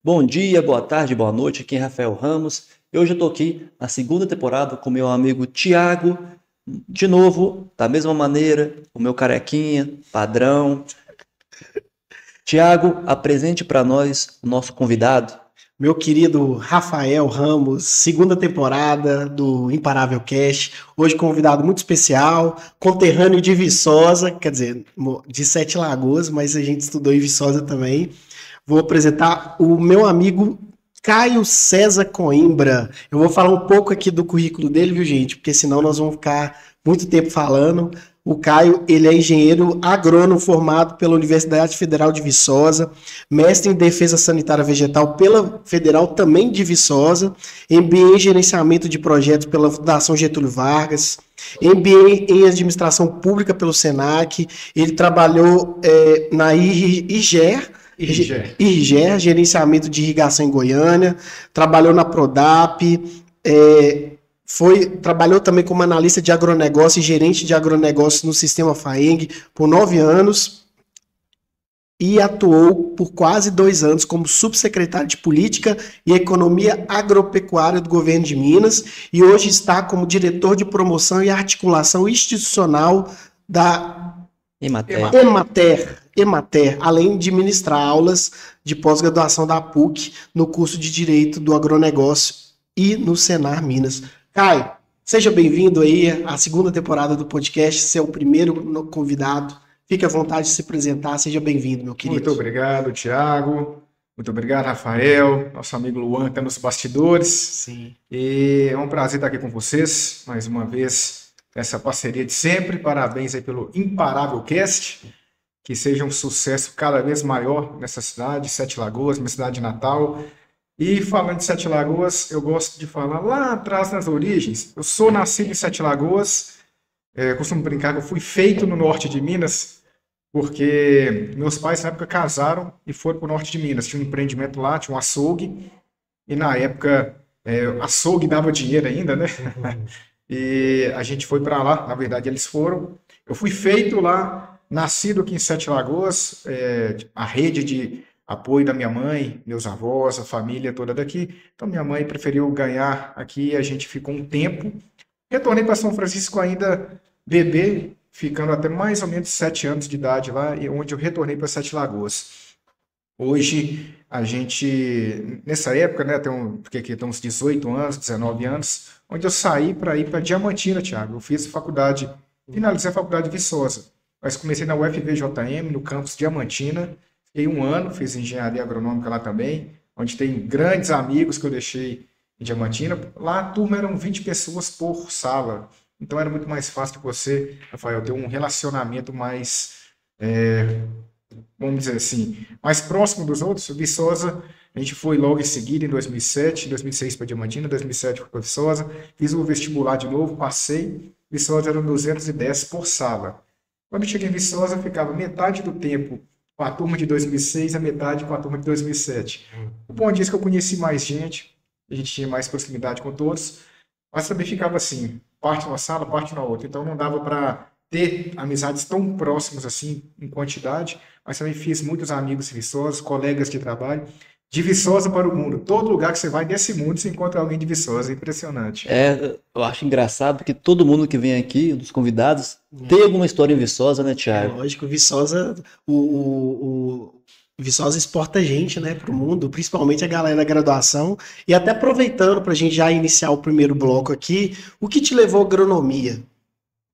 Bom dia, boa tarde, boa noite. Aqui é Rafael Ramos. E hoje eu tô aqui na segunda temporada com meu amigo Thiago, de novo, da mesma maneira, o meu carequinha, padrão. Thiago, apresente para nós o nosso convidado. Meu querido Rafael Ramos, segunda temporada do Imparável Cast. Hoje convidado muito especial, conterrâneo de Viçosa, quer dizer, de Sete Lagoas, mas a gente estudou em Viçosa também. Vou apresentar o meu amigo Caio César Coimbra. Eu vou falar um pouco aqui do currículo dele, viu, gente? Porque senão nós vamos ficar muito tempo falando. O Caio, ele é engenheiro agrônomo formado pela Universidade Federal de Viçosa, mestre em Defesa Sanitária Vegetal pela Federal também de Viçosa, MBA em Gerenciamento de Projetos pela Fundação Getúlio Vargas, MBA em Administração Pública pelo SENAC. Ele trabalhou na IGER, gerenciamento de irrigação em Goiânia, trabalhou na Prodap, trabalhou também como analista de agronegócio e gerente de agronegócio no Sistema FAENG por 9 anos e atuou por quase 2 anos como subsecretário de Política e Economia Agropecuária do Governo de Minas e hoje está como diretor de promoção e articulação institucional da Emater, além de ministrar aulas de pós-graduação da PUC no curso de Direito do Agronegócio e no Senar Minas. Caio, seja bem-vindo aí à segunda temporada do podcast, você é o primeiro convidado. Fique à vontade de se apresentar, seja bem-vindo, meu querido. Muito obrigado, Thiago. Muito obrigado, Rafael, nosso amigo Luan, que está nos bastidores. Sim. E é um prazer estar aqui com vocês, mais uma vez, essa parceria de sempre. Parabéns aí pelo Imparável Cast, que seja um sucesso cada vez maior nessa cidade, Sete Lagoas, minha cidade natal. E falando de Sete Lagoas, eu gosto de falar lá atrás nas origens. Eu sou nascido em Sete Lagoas, costumo brincar que eu fui feito no norte de Minas, porque meus pais na época casaram e foram para o norte de Minas. Tinha um empreendimento lá, tinha um açougue, e na época açougue dava dinheiro ainda, né? E a gente foi para lá, na verdade eles foram. Eu fui feito lá, nascido aqui em Sete Lagoas, a rede de apoio da minha mãe, meus avós, a família toda daqui. Então minha mãe preferiu ganhar aqui e a gente ficou um tempo. Retornei para São Francisco ainda bebê, ficando até mais ou menos 7 anos de idade lá, e onde eu retornei para Sete Lagoas. Hoje a gente, nessa época, né, porque aqui tem uns 18 anos, 19 anos, onde eu saí para ir para Diamantina, Thiago. Eu fiz faculdade, finalizei a faculdade de Viçosa, mas comecei na UFVJM, no campus Diamantina. Fiquei 1 ano, fiz engenharia agronômica lá também, onde tem grandes amigos que eu deixei em Diamantina. Lá a turma eram 20 pessoas por sala, então era muito mais fácil de você, Rafael, ter um relacionamento mais, vamos dizer assim, mais próximo dos outros. Viçosa, a gente foi logo em seguida, em 2007, 2006 para Diamantina, 2007 para Viçosa, fiz o vestibular de novo, passei. Viçosa eram 210 por sala. Quando eu cheguei em Viçosa, ficava metade do tempo com a turma de 2006, a metade com a turma de 2007. O bom disso é que eu conheci mais gente, a gente tinha mais proximidade com todos, mas também ficava assim, parte numa sala, parte na outra. Então não dava para ter amizades tão próximas assim em quantidade, mas também fiz muitos amigos de Viçosa, colegas de trabalho, de Viçosa para o mundo. Todo lugar que você vai desse mundo, você encontra alguém de Viçosa, é impressionante. Eu acho engraçado porque todo mundo que vem aqui, dos convidados, tem alguma história em Viçosa, né, Thiago? Lógico, Viçosa, o Viçosa exporta gente, né, para o mundo, principalmente a galera da graduação. E até aproveitando para a gente já iniciar o primeiro bloco aqui, o que te levou à agronomia?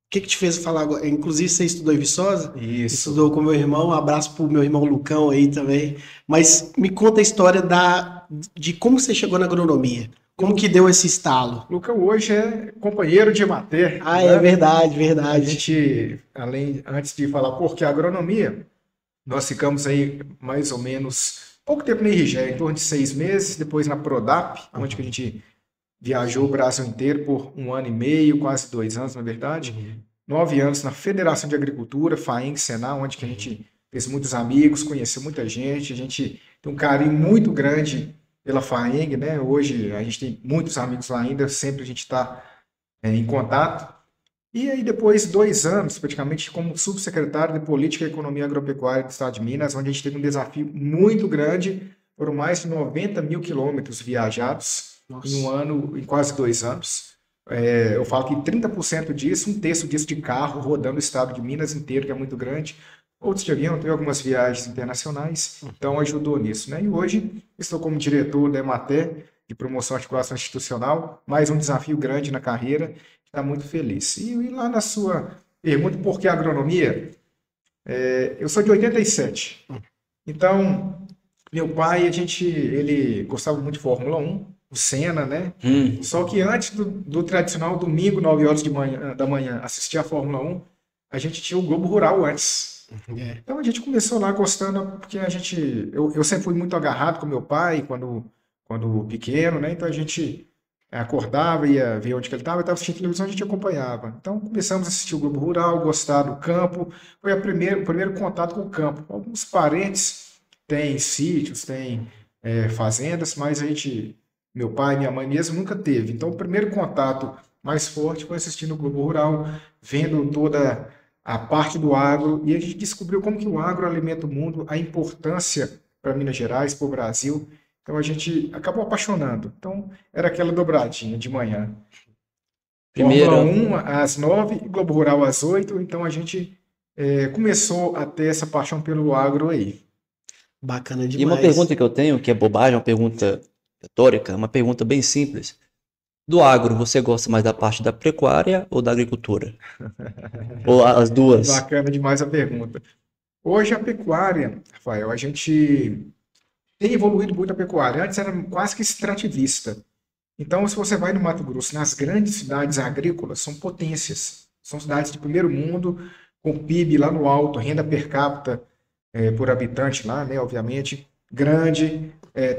O que te fez falar? Inclusive, você estudou em Viçosa? Isso. Estudou com meu irmão, um abraço pro meu irmão Lucão aí também. Mas me conta a história de como você chegou na agronomia. Como que deu esse estalo? Lucão hoje é companheiro de Emater. Ah, né? É verdade, verdade. A gente, antes de falar por que agronomia, nós ficamos aí mais ou menos pouco tempo na IRGE, em torno de 6 meses, depois na Prodap, onde que a gente viajou o Brasil inteiro por 1 ano e meio, quase 2 anos, na verdade. 9 anos na Federação de Agricultura, FAENG, Senar, onde que a gente fez muitos amigos, conheceu muita gente. A gente tem um carinho muito grande pela FAENG, né? Hoje a gente tem muitos amigos lá ainda, sempre a gente está em contato. E aí depois 2 anos, praticamente, como subsecretário de Política e Economia Agropecuária do Estado de Minas, onde a gente teve um desafio muito grande foram mais de 90 mil quilômetros viajados em um ano, em quase 2 anos. Eu falo que 30% disso, um terço disso de carro, rodando o estado de Minas inteiro, que é muito grande. Outros de avião, teve algumas viagens internacionais, então ajudou nisso, né? E hoje estou como diretor da EMATER, de Promoção e Articulação Institucional, mais um desafio grande na carreira, está muito feliz. E lá na sua pergunta, por que agronomia? Eu sou de 87, então meu pai, ele gostava muito de Fórmula 1, o Senna, né? Só que antes do tradicional domingo, 9 horas da manhã, assistir a Fórmula 1, a gente tinha o Globo Rural antes. Então a gente começou lá gostando, porque eu sempre fui muito agarrado com meu pai quando pequeno, né? Então a gente acordava, ia ver onde que ele estava assistindo televisão, a gente acompanhava. Então começamos a assistir o Globo Rural, gostar do campo, foi o primeiro contato com o campo. Alguns parentes têm sítios, têm fazendas, mas meu pai e minha mãe mesmo nunca teve. Então o primeiro contato mais forte foi assistindo o Globo Rural, vendo toda a parte do agro, e a gente descobriu como que o agro alimenta o mundo, a importância para Minas Gerais, para o Brasil. Então a gente acabou apaixonando. Então era aquela dobradinha de manhã. Fórmula 1 às 9 e Globo Rural às 8. Então a gente começou a ter essa paixão pelo agro aí. Bacana demais. E uma pergunta que eu tenho, que é bobagem, uma pergunta retórica, uma pergunta bem simples. Do agro, você gosta mais da parte da pecuária ou da agricultura? Ou as duas? Bacana demais a pergunta. Hoje a pecuária, Rafael, a gente tem evoluído muito a pecuária. Antes era quase que extrativista. Então, se você vai no Mato Grosso, nas grandes cidades agrícolas, são potências. São cidades de primeiro mundo, com PIB lá no alto, renda per capita por habitante lá, né, obviamente, grande,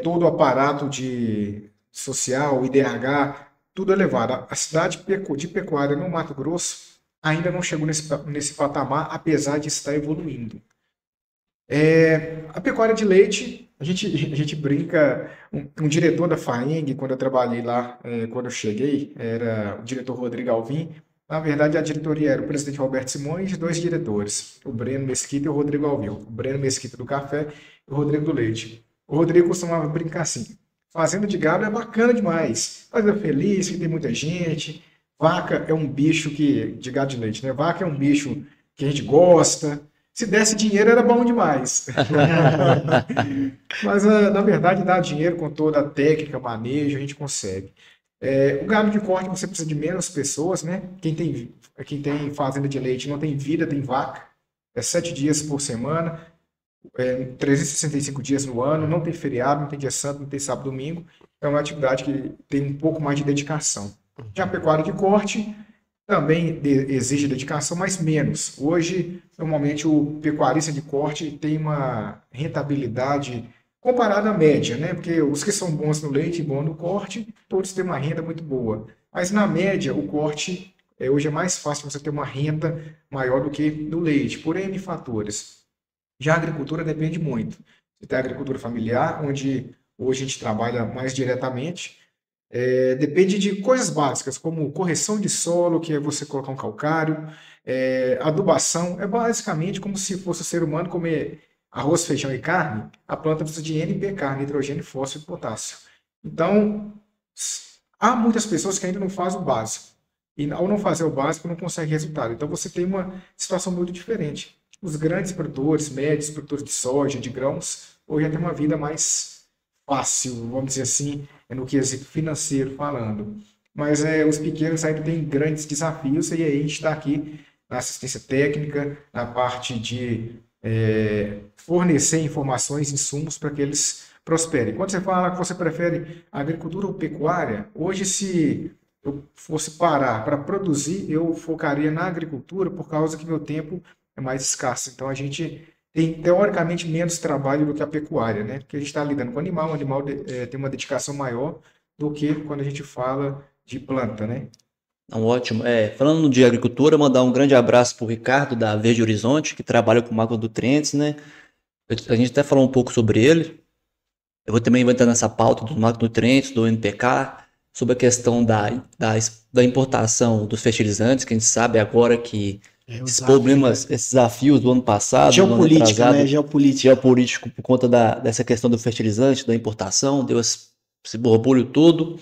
todo o aparato de social, IDH, tudo elevado. A cidade de pecuária no Mato Grosso ainda não chegou nesse patamar, apesar de estar evoluindo. A pecuária de leite, a gente brinca, um diretor da FAENG, quando eu trabalhei lá, quando eu cheguei, era o diretor Rodrigo Alvim. Na verdade, a diretoria era o presidente Roberto Simões e 2 diretores, o Breno Mesquita e o Rodrigo Alvim. O Breno Mesquita do café e o Rodrigo do leite. O Rodrigo costumava brincar assim: fazenda de gado é bacana demais, fazenda feliz, que tem muita gente. Vaca é um bicho de gado de leite, né? Vaca é um bicho que a gente gosta. Se desse dinheiro era bom demais. Mas, na verdade, dá dinheiro com toda a técnica, manejo, a gente consegue. O gado de corte você precisa de menos pessoas, né? Quem tem fazenda de leite não tem vida, tem vaca. 7 dias por semana, 365 dias no ano, não tem feriado, não tem dia santo, não tem sábado, domingo. É uma atividade que tem um pouco mais de dedicação. Já a pecuária de corte também exige dedicação, mas menos. Hoje, normalmente, o pecuarista de corte tem uma rentabilidade comparada à média, né? Porque os que são bons no leite e bons no corte, todos têm uma renda muito boa. Mas, na média, o corte, hoje é mais fácil você ter uma renda maior do que no leite, por N fatores. Já a agricultura depende muito. Você tem a agricultura familiar, onde hoje a gente trabalha mais diretamente. Depende de coisas básicas, como correção de solo, que é você colocar um calcário, adubação. É basicamente como se fosse o ser humano comer arroz, feijão e carne. A planta precisa de NPK, nitrogênio, fósforo e potássio. Então, há muitas pessoas que ainda não fazem o básico. E ao não fazer o básico, não consegue resultado. Então, você tem uma situação muito diferente. Os grandes produtores, médios, produtores de soja, de grãos, hoje já tem uma vida mais fácil, vamos dizer assim, no quesito financeiro falando. Mas os pequenos ainda têm grandes desafios, e aí a gente está aqui na assistência técnica, na parte de fornecer informações, insumos para que eles prosperem. Quando você fala que você prefere agricultura ou pecuária, hoje, se eu fosse parar para produzir, eu focaria na agricultura, por causa que meu tempo é mais escasso. Então a gente tem teoricamente menos trabalho do que a pecuária, né? Porque a gente está lidando com o animal tem uma dedicação maior do que quando a gente fala de planta, né? Ótimo. Falando de agricultura, mandar um grande abraço para o Ricardo, da Verde Horizonte, que trabalha com macronutrientes, né? A gente até falou um pouco sobre ele. Eu também vou entrar nessa pauta dos macronutrientes, do NPK, sobre a questão da importação dos fertilizantes, que a gente sabe agora que É, o esses desafio, problemas, esses desafios do ano passado, do ano geopolítica, retrasado, né? Geopolítica. geopolítico por conta dessa questão do fertilizante, da importação, deu esse borbulho todo.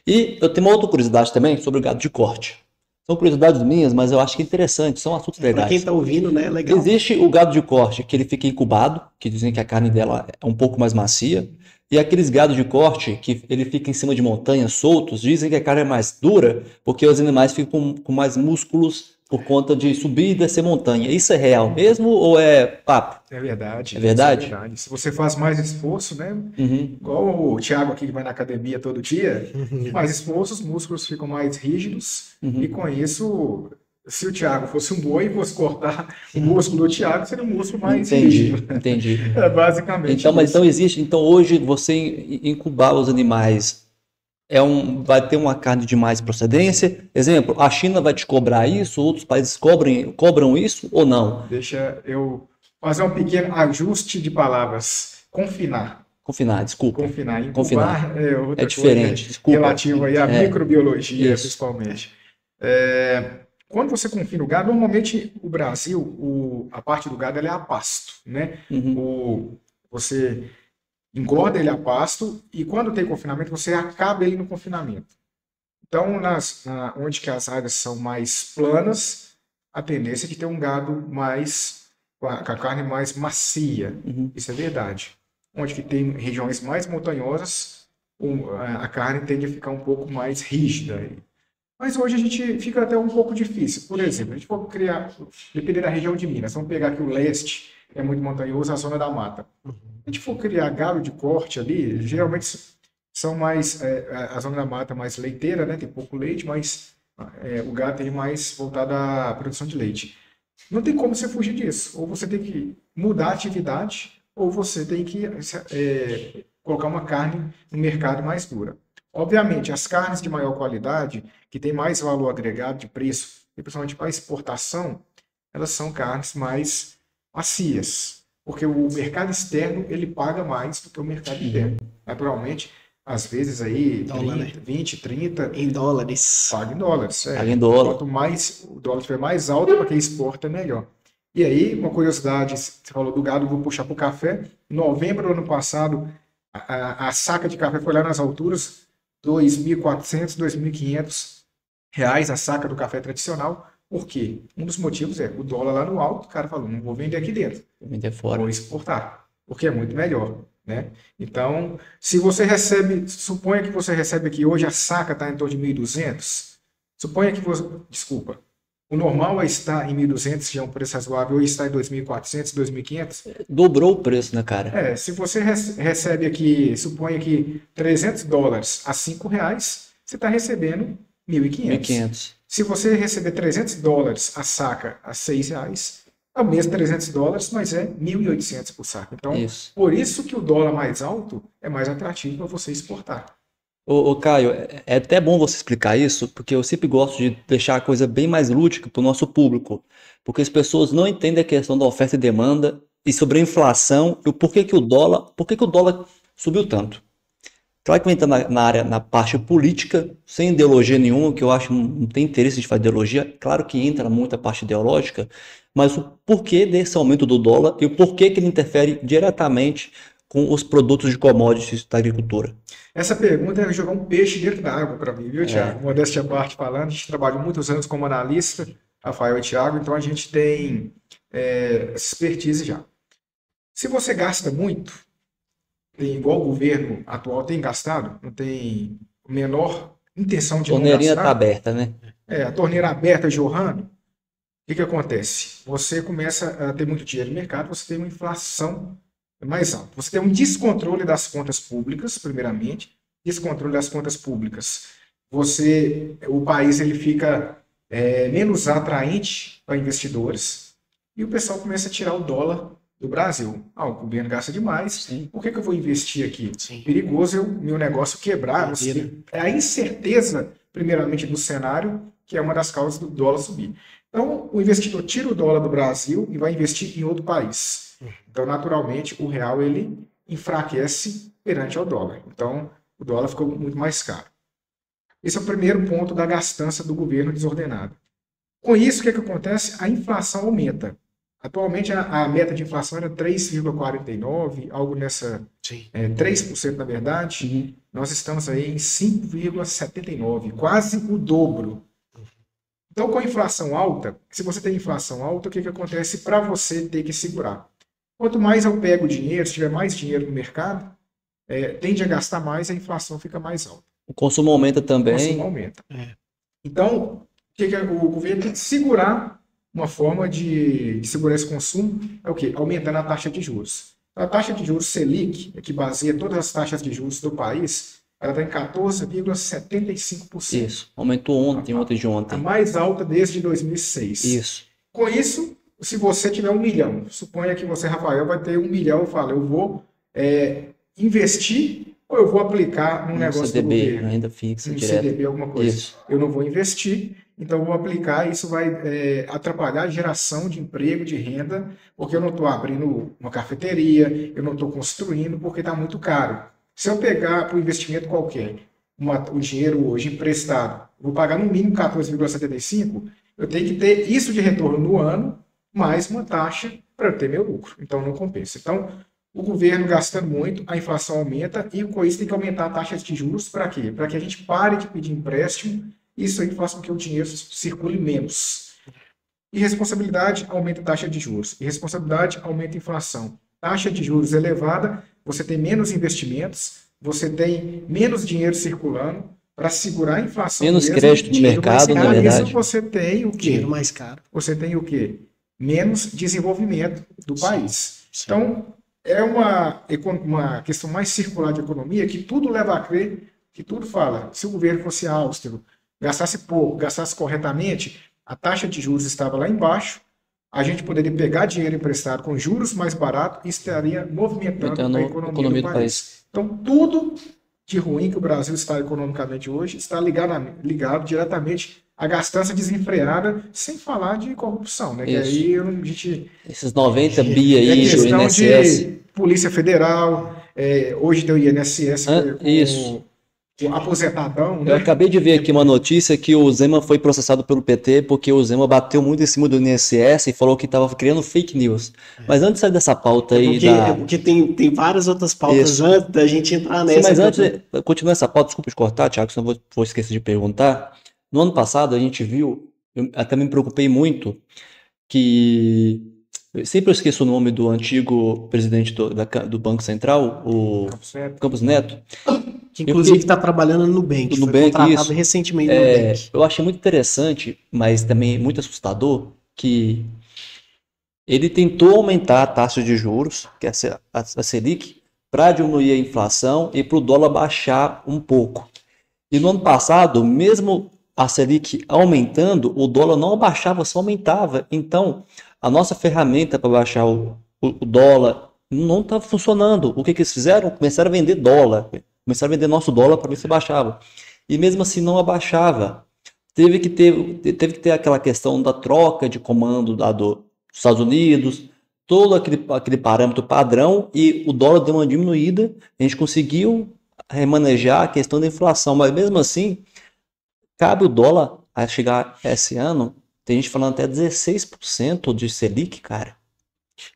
E eu tenho uma outra curiosidade também sobre o gado de corte. São curiosidades minhas, mas eu acho que é interessante, são assuntos Para quem legais. tá ouvindo, né? Legal. Existe o gado de corte, que ele fica incubado, que dizem que a carne dela é um pouco mais macia. E aqueles gados de corte, que ele fica em cima de montanhas soltos, dizem que a carne é mais dura, porque os animais ficam com mais músculos por conta de subir e descer montanha. Isso é real mesmo ou é papo? É verdade. É verdade? Isso é verdade. Se você faz mais esforço, né? Uhum. Igual o Thiago aqui que vai na academia todo dia, faz esforço, os músculos ficam mais rígidos e com isso, se o Thiago fosse um boi e fosse cortar o músculo do Thiago, seria um músculo mais rígido. Entendi. É basicamente Então, mas isso. então existe. Então hoje você incubar os animais vai ter uma carne de mais procedência. Exemplo, a China vai te cobrar isso, outros países cobram isso ou não? Deixa eu fazer um pequeno ajuste de palavras. Confinar. Confinar, desculpa. Confinar. Incubar Confinar. é outra É diferente, coisa desculpa. relativa aí à microbiologia, Isso. principalmente. Quando você confina o gado, normalmente o Brasil, a parte do gado ela é a pasto, né? Você engorda ele a pasto e quando tem confinamento, você acaba ele no confinamento. Então, onde que as áreas são mais planas, a tendência é de ter um gado com a carne mais macia. Isso é verdade. Onde que tem regiões mais montanhosas, a carne tende a ficar um pouco mais rígida. Mas hoje a gente fica até um pouco difícil. Por exemplo, a gente for criar, depender da região de Minas, vamos pegar aqui o leste, é muito montanhoso, a zona da mata. Se a gente for criar gado de corte ali, geralmente são mais, a zona da mata mais leiteira, né? Tem pouco leite, mas o gado tem mais voltado à produção de leite. Não tem como você fugir disso. Ou você tem que mudar a atividade, ou você tem que colocar uma carne no mercado mais dura. Obviamente, as carnes de maior qualidade, que têm mais valor agregado de preço, e principalmente para exportação, elas são carnes mais macias, porque o mercado externo ele paga mais do que o mercado interno. Naturalmente, às vezes aí Dólar, 30, 20, 30 em dólares. paga em dólares. Paga em dólar. Quanto mais o dólar estiver mais alto, para quem exporta é melhor. E aí, uma curiosidade, você falou do gado, vou puxar para o café. Em novembro do ano passado, a saca de café foi lá nas alturas, R$ 2.400, R$ 2.500 a saca do café tradicional. Por quê? Um dos motivos é o dólar lá no alto, o cara falou, não vou vender aqui dentro, Vou vender fora. vou exportar, porque é muito melhor, né? Então, se você recebe, suponha que você recebe aqui hoje a saca está em torno de 1.200, suponha que você, desculpa, o normal é estar em 1.200, já é um preço razoável, hoje está em 2.400, 2.500. Dobrou o preço, né, cara? Se você recebe aqui, suponha que $300 a R$ 5, você está recebendo 1.500. 1.500. Se você receber $300 a saca a R$6, é o mesmo $300, mas é 1.800 por saca. Então, Isso. por isso que o dólar mais alto é mais atrativo para você exportar. Ô, Caio, é até bom você explicar isso, porque eu sempre gosto de deixar a coisa bem mais lúdica para o nosso público, porque as pessoas não entendem a questão da oferta e demanda e sobre a inflação e o porquê que o dólar subiu tanto. Claro que vai entrar na parte política, sem ideologia nenhuma, que eu acho que não tem interesse de fazer ideologia. Claro que entra muito a parte ideológica, mas o porquê desse aumento do dólar e o porquê que ele interfere diretamente com os produtos de commodities da agricultura. Essa pergunta é jogar um peixe dentro da água para mim, viu, Thiago? Modéstia à parte falando, a gente trabalhou muitos anos como analista, Rafael e Thiago, então a gente tem essa expertise já. Se você gasta muito, igual o governo atual tem gastado, não tem a menor intenção de não gastar. A torneirinha está aberta, né? A torneira aberta jorrando. O que acontece? Você começa a ter muito dinheiro no mercado, você tem uma inflação mais alta. Você tem um descontrole das contas públicas, primeiramente. Descontrole das contas públicas. O país ele fica menos atraente para investidores e o pessoal começa a tirar o dólar do Brasil. O governo gasta demais, sim. Por que eu vou investir aqui? Sim. Perigoso meu negócio quebrar. É a incerteza, primeiramente, do cenário, que é uma das causas do dólar subir. Então, o investidor tira o dólar do Brasil e vai investir em outro país. Então, naturalmente, o real ele enfraquece perante ao dólar. Então, o dólar ficou muito mais caro. Esse é o primeiro ponto da gastança do governo desordenado. Com isso, o que acontece? A inflação aumenta. Atualmente, a meta de inflação era 3,49, algo nessa... Sim. 3% na verdade. Nós estamos aí em 5,79, quase o dobro. Então, com a inflação alta, se você tem inflação alta, o que acontece para você ter que segurar? Quanto mais eu pego dinheiro, se tiver mais dinheiro no mercado, tende a gastar mais, a inflação fica mais alta. O consumo aumenta O também. consumo aumenta. Então, o governo tem que segurar, uma forma de segurar esse consumo é o quê? Aumentando a taxa de juros. A taxa de juros Selic, que baseia todas as taxas de juros do país, ela está em 14,75%. Isso. Aumentou ontem de A ontem. mais alta desde 2006. Isso. Com isso, se você tiver 1 milhão, suponha que você, Rafael, vai ter 1 milhão, eu falo, eu vou investir ou eu vou aplicar num negócio CDB, do governo? renda fixa, Um direto. CDB, alguma coisa. Isso. Eu não vou investir, então eu vou aplicar, e isso vai atrapalhar a geração de emprego, de renda, porque eu não estou abrindo uma cafeteria, eu não estou construindo, porque está muito caro. Se eu pegar para um investimento qualquer, o dinheiro hoje emprestado, vou pagar no mínimo 14,75, eu tenho que ter isso de retorno no ano, mais uma taxa para eu ter meu lucro. Então não compensa. Então, o governo gastando muito, a inflação aumenta e com isso tem que aumentar a taxa de juros para quê? Para que a gente pare de pedir empréstimo, isso aí faz com que o dinheiro circule menos. Irresponsabilidade aumenta a taxa de juros. Irresponsabilidade aumenta a inflação. Taxa de juros elevada, você tem menos investimentos, você tem menos dinheiro circulando para segurar a inflação. Menos mesmo, crédito de mercado, na verdade. Isso você tem o quê? Dinheiro mais caro. Você tem o quê? Menos desenvolvimento do país. Sim. Então, é uma questão mais circular de economia que tudo leva a crer, que tudo fala. Se o governo fosse austero, gastasse pouco, gastasse corretamente, a taxa de juros estava lá embaixo, a gente poderia pegar dinheiro emprestado com juros mais baratos e estaria movimentando a economia do país. Então, tudo de ruim que o Brasil está economicamente hoje está ligado diretamente à gastança desenfreada, sem falar de corrupção, né? Que aí a gente... Esses 90 bi aí do questão INSS. de Polícia Federal, hoje tem o INSS Isso. o aposentadão, né? Eu acabei de ver aqui uma notícia que o Zema foi processado pelo PT porque o Zema bateu muito em cima do INSS e falou que estava criando fake news. Mas antes de sair dessa pauta aí porque tem várias outras pautas antes da gente entrar nessa. Sim, mas antes, continuar essa pauta, desculpa te cortar, Thiago, senão vou esquecer de perguntar. No ano passado a gente viu, eu até me preocupei muito, que sempre eu esqueço o nome do antigo presidente do Banco Central, o Campos Neto. Que inclusive está trabalhando no Nubank. Foi contratado recentemente no Nubank. Eu achei muito interessante, mas também muito assustador, que ele tentou aumentar a taxa de juros, que é a Selic, para diminuir a inflação e para o dólar baixar um pouco. E no ano passado, mesmo a Selic aumentando, o dólar não abaixava, só aumentava. Então, a nossa ferramenta para baixar o dólar não estava funcionando. O que eles fizeram? Começaram a vender dólar. Começaram a vender nosso dólar para ver se baixava. E mesmo assim não abaixava. Teve que ter aquela questão da troca de comando dos Estados Unidos, todo aquele parâmetro padrão, e o dólar deu uma diminuída. A gente conseguiu remanejar a questão da inflação, mas mesmo assim, cabe o dólar a chegar esse ano, tem gente falando até 16% de Selic, cara.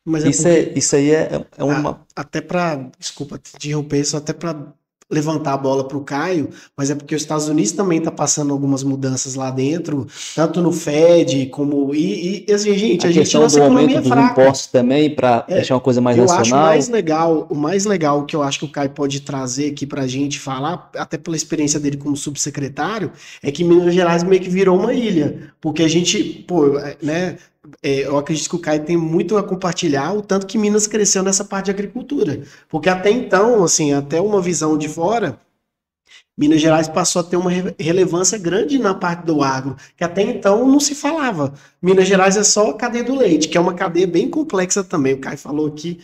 Mas isso aí é uma... Até para, desculpa te interromper, isso até para levantar a bola para o Caio, mas é porque os Estados Unidos também está passando algumas mudanças lá dentro, tanto no Fed como... E assim, gente, a gente nossa economia é fraca. Dos impostos também, para deixar uma coisa mais nacional. O mais legal que eu acho que o Caio pode trazer aqui para a gente falar, até pela experiência dele como subsecretário, é que Minas Gerais meio que virou uma ilha, porque a gente, né... eu acredito que o Caio tem muito a compartilhar, o tanto que Minas cresceu nessa parte de agricultura. Porque até então, assim, até uma visão de fora, Minas Gerais passou a ter uma relevância grande na parte do agro, que até então não se falava. Minas Gerais é só a cadeia do leite, que é uma cadeia bem complexa também, o Caio falou aqui.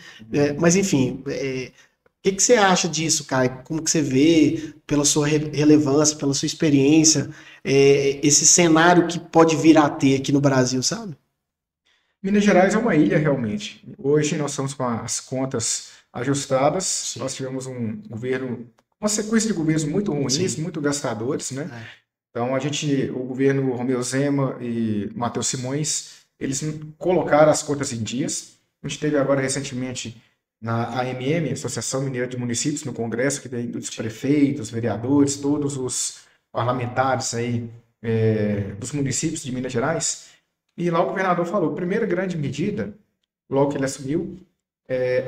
Mas enfim, o que você acha disso, Caio? Como que você vê, pela sua relevância, pela sua experiência, esse cenário que pode vir a ter aqui no Brasil, sabe? Minas Gerais é uma ilha, realmente. Hoje nós estamos com as contas ajustadas. Sim. Nós tivemos uma sequência de governos muito ruins, muito gastadores, né? Então, o governo Romeu Zema e Matheus Simões, eles colocaram as contas em dias. A gente teve agora recentemente na AMM, Associação Mineira de Municípios, no Congresso, que vem dos prefeitos, vereadores, todos os parlamentares aí, dos municípios de Minas Gerais. E lá o governador falou, primeira grande medida, logo que ele assumiu,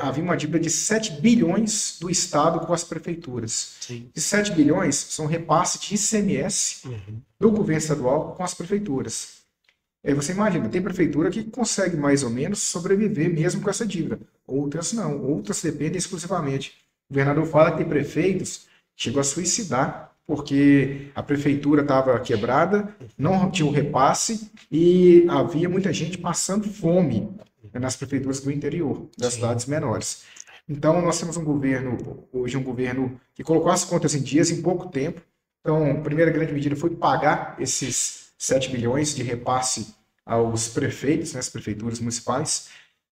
havia uma dívida de 7 bilhões do Estado com as prefeituras. Sim. E 7 bilhões são repasse de ICMS do governo estadual com as prefeituras. Aí você imagina, tem prefeitura que consegue mais ou menos sobreviver mesmo com essa dívida. Outras não, outras dependem exclusivamente. O governador fala que tem prefeitos que chegou a suicidar porque a prefeitura estava quebrada, não tinha o repasse e havia muita gente passando fome nas prefeituras do interior, das cidades menores. Então, nós temos hoje um governo que colocou as contas em dias em pouco tempo. Então, a primeira grande medida foi pagar esses 7 bilhões de repasse aos prefeitos, né, as prefeituras municipais.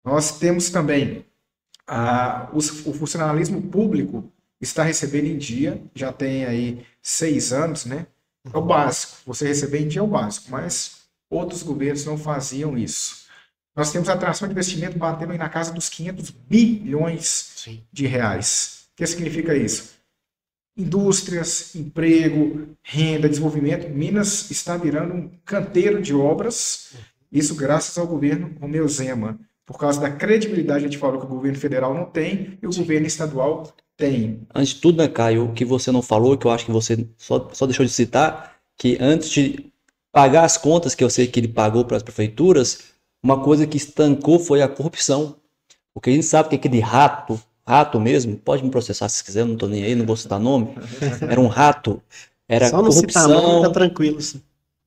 Nós temos também o funcionalismo público está recebendo em dia, já tem aí 6 anos, né? É o básico, você receber em dia é o básico, mas outros governos não faziam isso. Nós temos a atração de investimento batendo aí na casa dos 500 bilhões de reais. O que significa isso? Indústrias, emprego, renda, desenvolvimento. Minas está virando um canteiro de obras, isso graças ao governo Romeu Zema. Por causa da credibilidade, a gente falou que o governo federal não tem e o governo estadual tem. Antes de tudo, né, Caio, o que você não falou, que eu acho que você só deixou de citar, que antes de pagar as contas que eu sei que ele pagou para as prefeituras, uma coisa que estancou foi a corrupção. Porque a gente sabe que aquele rato mesmo, pode me processar se quiser, eu não tô nem aí, não vou citar nome, era um rato, era Só não citar corrupção. nome, tá tranquilo.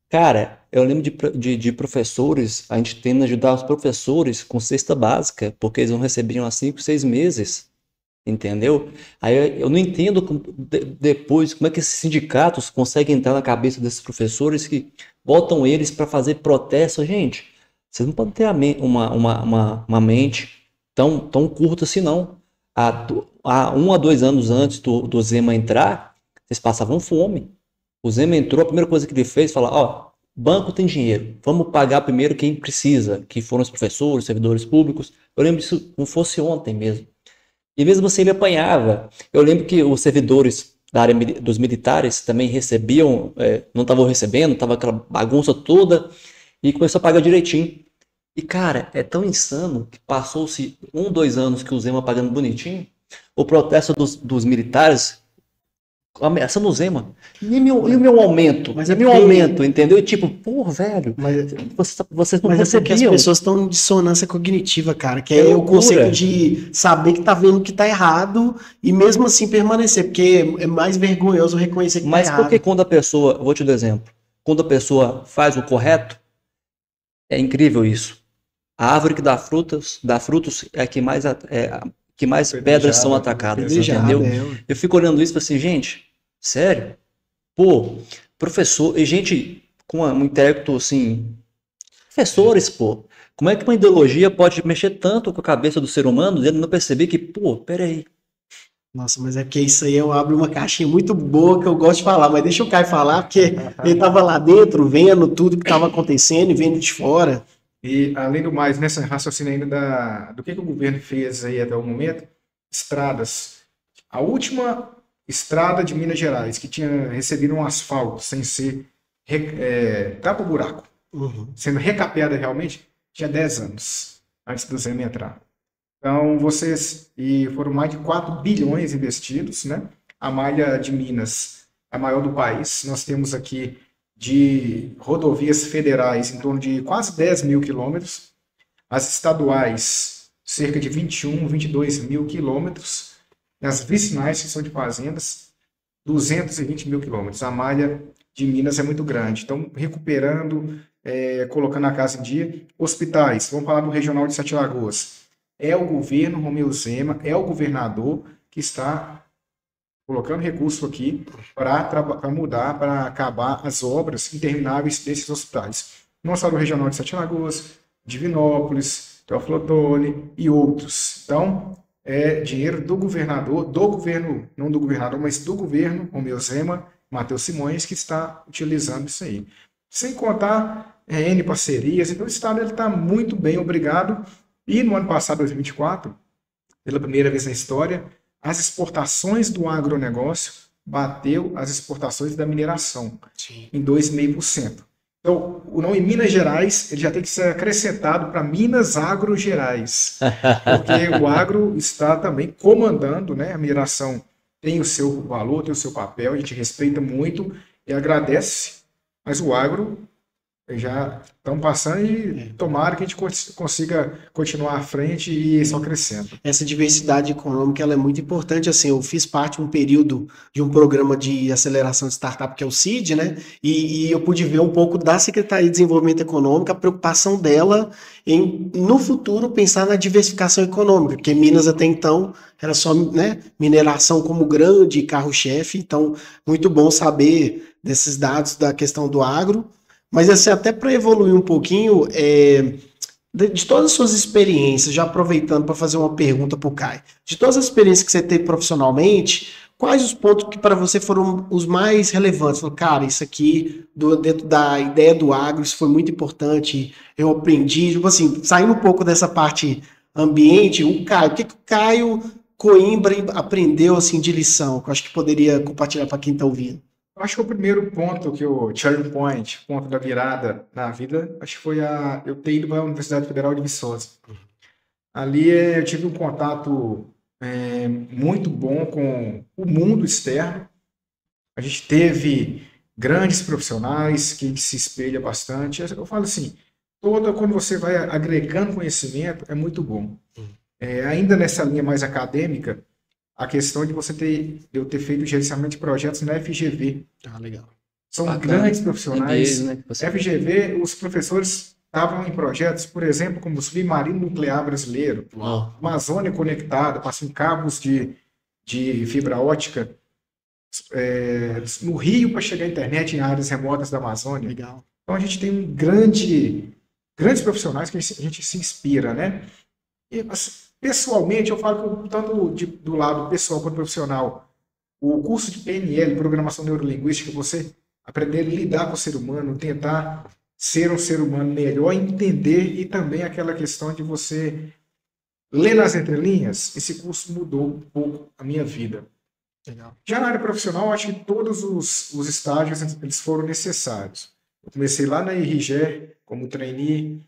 Cara, eu lembro de professores, a gente tendo ajudar os professores com cesta básica, porque eles não recebiam há 5, 6 meses, entendeu? Aí eu não entendo depois como é que esses sindicatos conseguem entrar na cabeça desses professores que botam eles para fazer protesto. Gente, vocês não podem ter uma mente tão curta assim, não. Há 1 a 2 anos antes do Zema entrar, vocês passavam fome. O Zema entrou, a primeira coisa que ele fez, falar, ó, banco tem dinheiro, vamos pagar primeiro quem precisa, que foram os professores, servidores públicos. Eu lembro disso como fosse ontem mesmo. E mesmo assim ele apanhava. Eu lembro que os servidores da área dos militares também recebiam, não estavam recebendo, estava aquela bagunça toda, e começou a pagar direitinho. E cara, é tão insano que passou-se 1, 2 anos que o Zema pagando bonitinho, o protesto dos militares ameaçando o Zema. E o meu aumento? Mas e meu aumento, entendeu? E tipo, porra, velho, vocês não Mas é porque as recebiam. pessoas estão em dissonância cognitiva, cara, que É é o loucura. conceito de saber que tá vendo que tá errado e mesmo assim permanecer, porque é mais vergonhoso reconhecer que Mas tá errado. porque quando a pessoa, vou te dar um exemplo, quando a pessoa faz o correto, é incrível isso. A árvore que dá frutos é a que mais, que mais pedras são atacadas, Apedrejada, entendeu? Eu fico olhando isso e falo assim, gente, sério? Pô, professor, e gente com um intelecto assim, professores, pô, como é que uma ideologia pode mexer tanto com a cabeça do ser humano e ele não perceber que, pô, peraí. Nossa, mas é que isso aí eu abro uma caixinha muito boa que eu gosto de falar, mas deixa o Caio falar, porque ele tava lá dentro vendo tudo que tava acontecendo e vendo de fora. E, além do mais, nessa raciocínio ainda do que o governo fez aí até o momento, estradas. A última estrada de Minas Gerais, que tinha recebido um asfalto sem ser tapa-buraco, sendo recapeada realmente, tinha 10 anos, antes do Zema entrar. Então, foram mais de 4 bilhões investidos, né? A malha de Minas é a maior do país. Nós temos aqui de rodovias federais em torno de quase 10 mil quilômetros. As estaduais, cerca de 21, 22 mil quilômetros. E as vicinais, que são de fazendas, 220 mil quilômetros. A malha de Minas é muito grande. Então, recuperando, colocando a casa em dia. Hospitais, vamos falar do Regional de 7 Lagoas. É o governo Romeu Zema, é o governador que está colocando recurso aqui para mudar, para acabar as obras intermináveis desses hospitais. Não só do Regional de 7 Lagoas, Divinópolis, Teófilo Otoni e outros. Então, é dinheiro do governador, não do governador, mas do governo Romeu Zema, Matheus Simões, que está utilizando isso aí. Sem contar N parcerias. Então o Estado está muito bem, obrigado. E no ano passado, 2024, pela primeira vez na história, as exportações do agronegócio bateu as exportações da mineração. Sim. Em 2,5%. Então, o nome Minas Gerais ele já tem que ser acrescentado para Minas Agro Gerais, porque o agro está também comandando, né? A mineração tem o seu valor, tem o seu papel, a gente respeita muito e agradece, mas o agro já estão passando e tomara que a gente consiga continuar à frente e só crescendo. Essa diversidade econômica ela é muito importante. Assim, eu fiz parte um período de um programa de aceleração de startup que é o CID, né? E eu pude ver um pouco da Secretaria de Desenvolvimento Econômico, a preocupação dela em, no futuro, pensar na diversificação econômica, porque Minas até então era só, né, mineração como grande carro-chefe. Então, muito bom saber desses dados da questão do agro. Mas assim, até para evoluir um pouquinho, de todas as suas experiências, já aproveitando para fazer uma pergunta para o Caio, de todas as experiências que você teve profissionalmente, quais os pontos que para você foram os mais relevantes? Falei, cara, isso aqui, dentro da ideia do agro, isso foi muito importante, eu aprendi, tipo assim, saindo um pouco dessa parte ambiente, o Caio, o que o Caio Coimbra aprendeu assim, de lição, que eu acho que poderia compartilhar para quem está ouvindo? Acho que o primeiro ponto que o turning point, ponto da virada na vida, acho que foi eu ter ido para a Universidade Federal de Viçosa. Ali eu tive um contato muito bom com o mundo externo. A gente teve grandes profissionais que se espelha bastante. Eu falo assim, quando você vai agregando conhecimento, é muito bom. Ainda nessa linha mais acadêmica, a questão de eu ter feito gerenciamento de projetos na FGV. Ah, legal. São grandes profissionais. Né? FGV, os professores estavam em projetos, por exemplo, como o Submarino Nuclear Brasileiro, Amazônia Conectada, passam cabos de fibra ótica no Rio para chegar à internet em áreas remotas da Amazônia. Legal. Então a gente tem grandes profissionais que a gente se inspira, né? E, pessoalmente, eu falo que tanto do lado pessoal quanto profissional, o curso de PNL, Programação Neurolinguística, você aprender a lidar com o ser humano, tentar ser um ser humano melhor, entender, e também aquela questão de você ler nas entrelinhas, esse curso mudou um pouco a minha vida. Legal. Já na área profissional, acho que todos os estágios eles foram necessários. Eu comecei lá na IRGE, como trainee,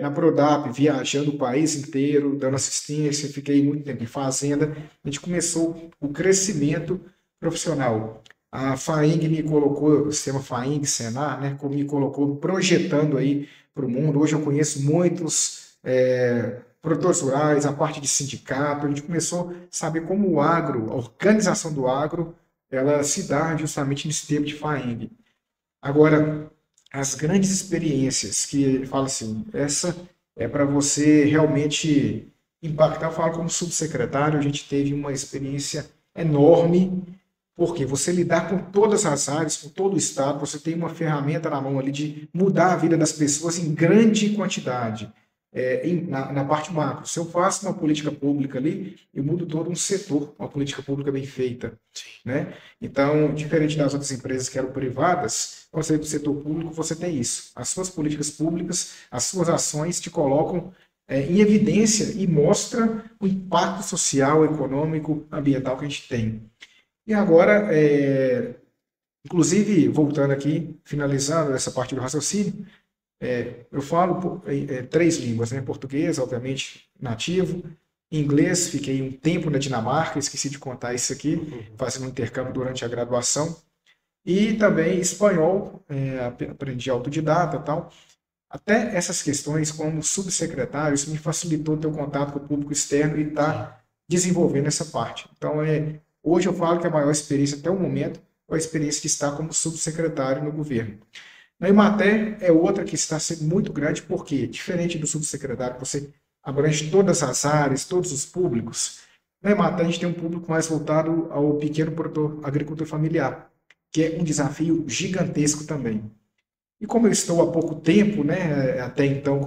na Prodap, viajando o país inteiro, dando assistência, fiquei muito tempo em fazenda. A gente começou o crescimento profissional. A FAENG me colocou, o sistema FAENG, Senar, né, me colocou projetando aí para o mundo. Hoje eu conheço muitos produtores rurais, a parte de sindicato. A gente começou a saber como o agro, a organização do agro, ela se dá justamente nesse tempo de FAENG. Agora, as grandes experiências que ele fala assim, essa é para você realmente impactar. Eu falo como subsecretário, a gente teve uma experiência enorme, porque você lidar com todas as áreas, com todo o Estado, você tem uma ferramenta na mão ali de mudar a vida das pessoas em grande quantidade. Na parte macro, se eu faço uma política pública ali, eu mudo todo um setor, uma política pública bem feita, né? Então, diferente das outras empresas que eram privadas, quando você é do setor público, você tem isso. As suas políticas públicas, as suas ações te colocam em evidência e mostra o impacto social, econômico, ambiental que a gente tem. E agora, inclusive, voltando aqui, finalizando essa parte do raciocínio, eu falo 3 línguas, né? Português, obviamente, nativo. Inglês, fiquei um tempo na Dinamarca, esqueci de contar isso aqui, fazendo um intercâmbio durante a graduação. E também espanhol, aprendi autodidata e tal. Até essas questões, como subsecretário, isso me facilitou ter o contato com o público externo e estar desenvolvendo essa parte. Então, hoje eu falo que a maior experiência até o momento é a experiência de estar como subsecretário no governo. Na Emater é outra que está sendo muito grande, porque, diferente do subsecretário, você abrange todas as áreas, todos os públicos. Na Emater a gente tem um público mais voltado ao pequeno produtor, agricultor familiar, que é um desafio gigantesco também. E como eu estou há pouco tempo, né, até então,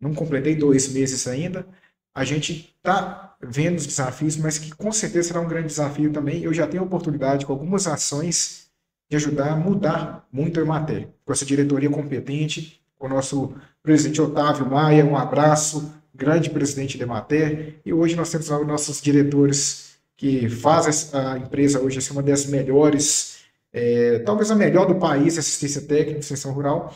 não completei 2 meses ainda, a gente está vendo os desafios, mas que com certeza será um grande desafio também. Eu já tenho a oportunidade com algumas ações de ajudar a mudar muito a Emater, com essa diretoria competente, com o nosso presidente Otávio Maia, um abraço, grande presidente da Emater, e hoje nós temos os nossos diretores que fazem a empresa hoje ser uma das melhores, talvez a melhor do país, assistência técnica, extensão rural,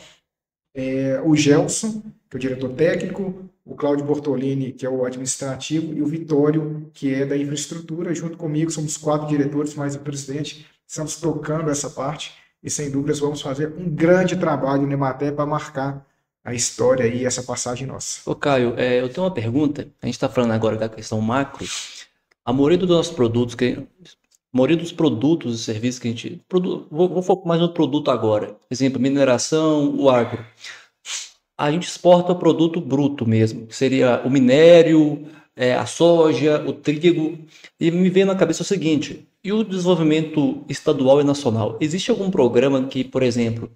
o Gelson, que é o diretor técnico, o Cláudio Bortolini, que é o administrativo, e o Vitório, que é da infraestrutura. Junto comigo, somos 4 diretores, mais o presidente, estamos tocando essa parte, e sem dúvidas vamos fazer um grande trabalho no Emater para marcar a história e essa passagem nossa. Ô Caio, eu tenho uma pergunta. A gente está falando agora da questão macro. A maioria dos nossos produtos, a maioria dos produtos e serviços que a gente... Vou focar mais no produto agora. Exemplo, mineração, o agro. A gente exporta o produto bruto mesmo, que seria o minério, a soja, o trigo. E me vem na cabeça o seguinte, e o desenvolvimento estadual e nacional? Existe algum programa que, por exemplo,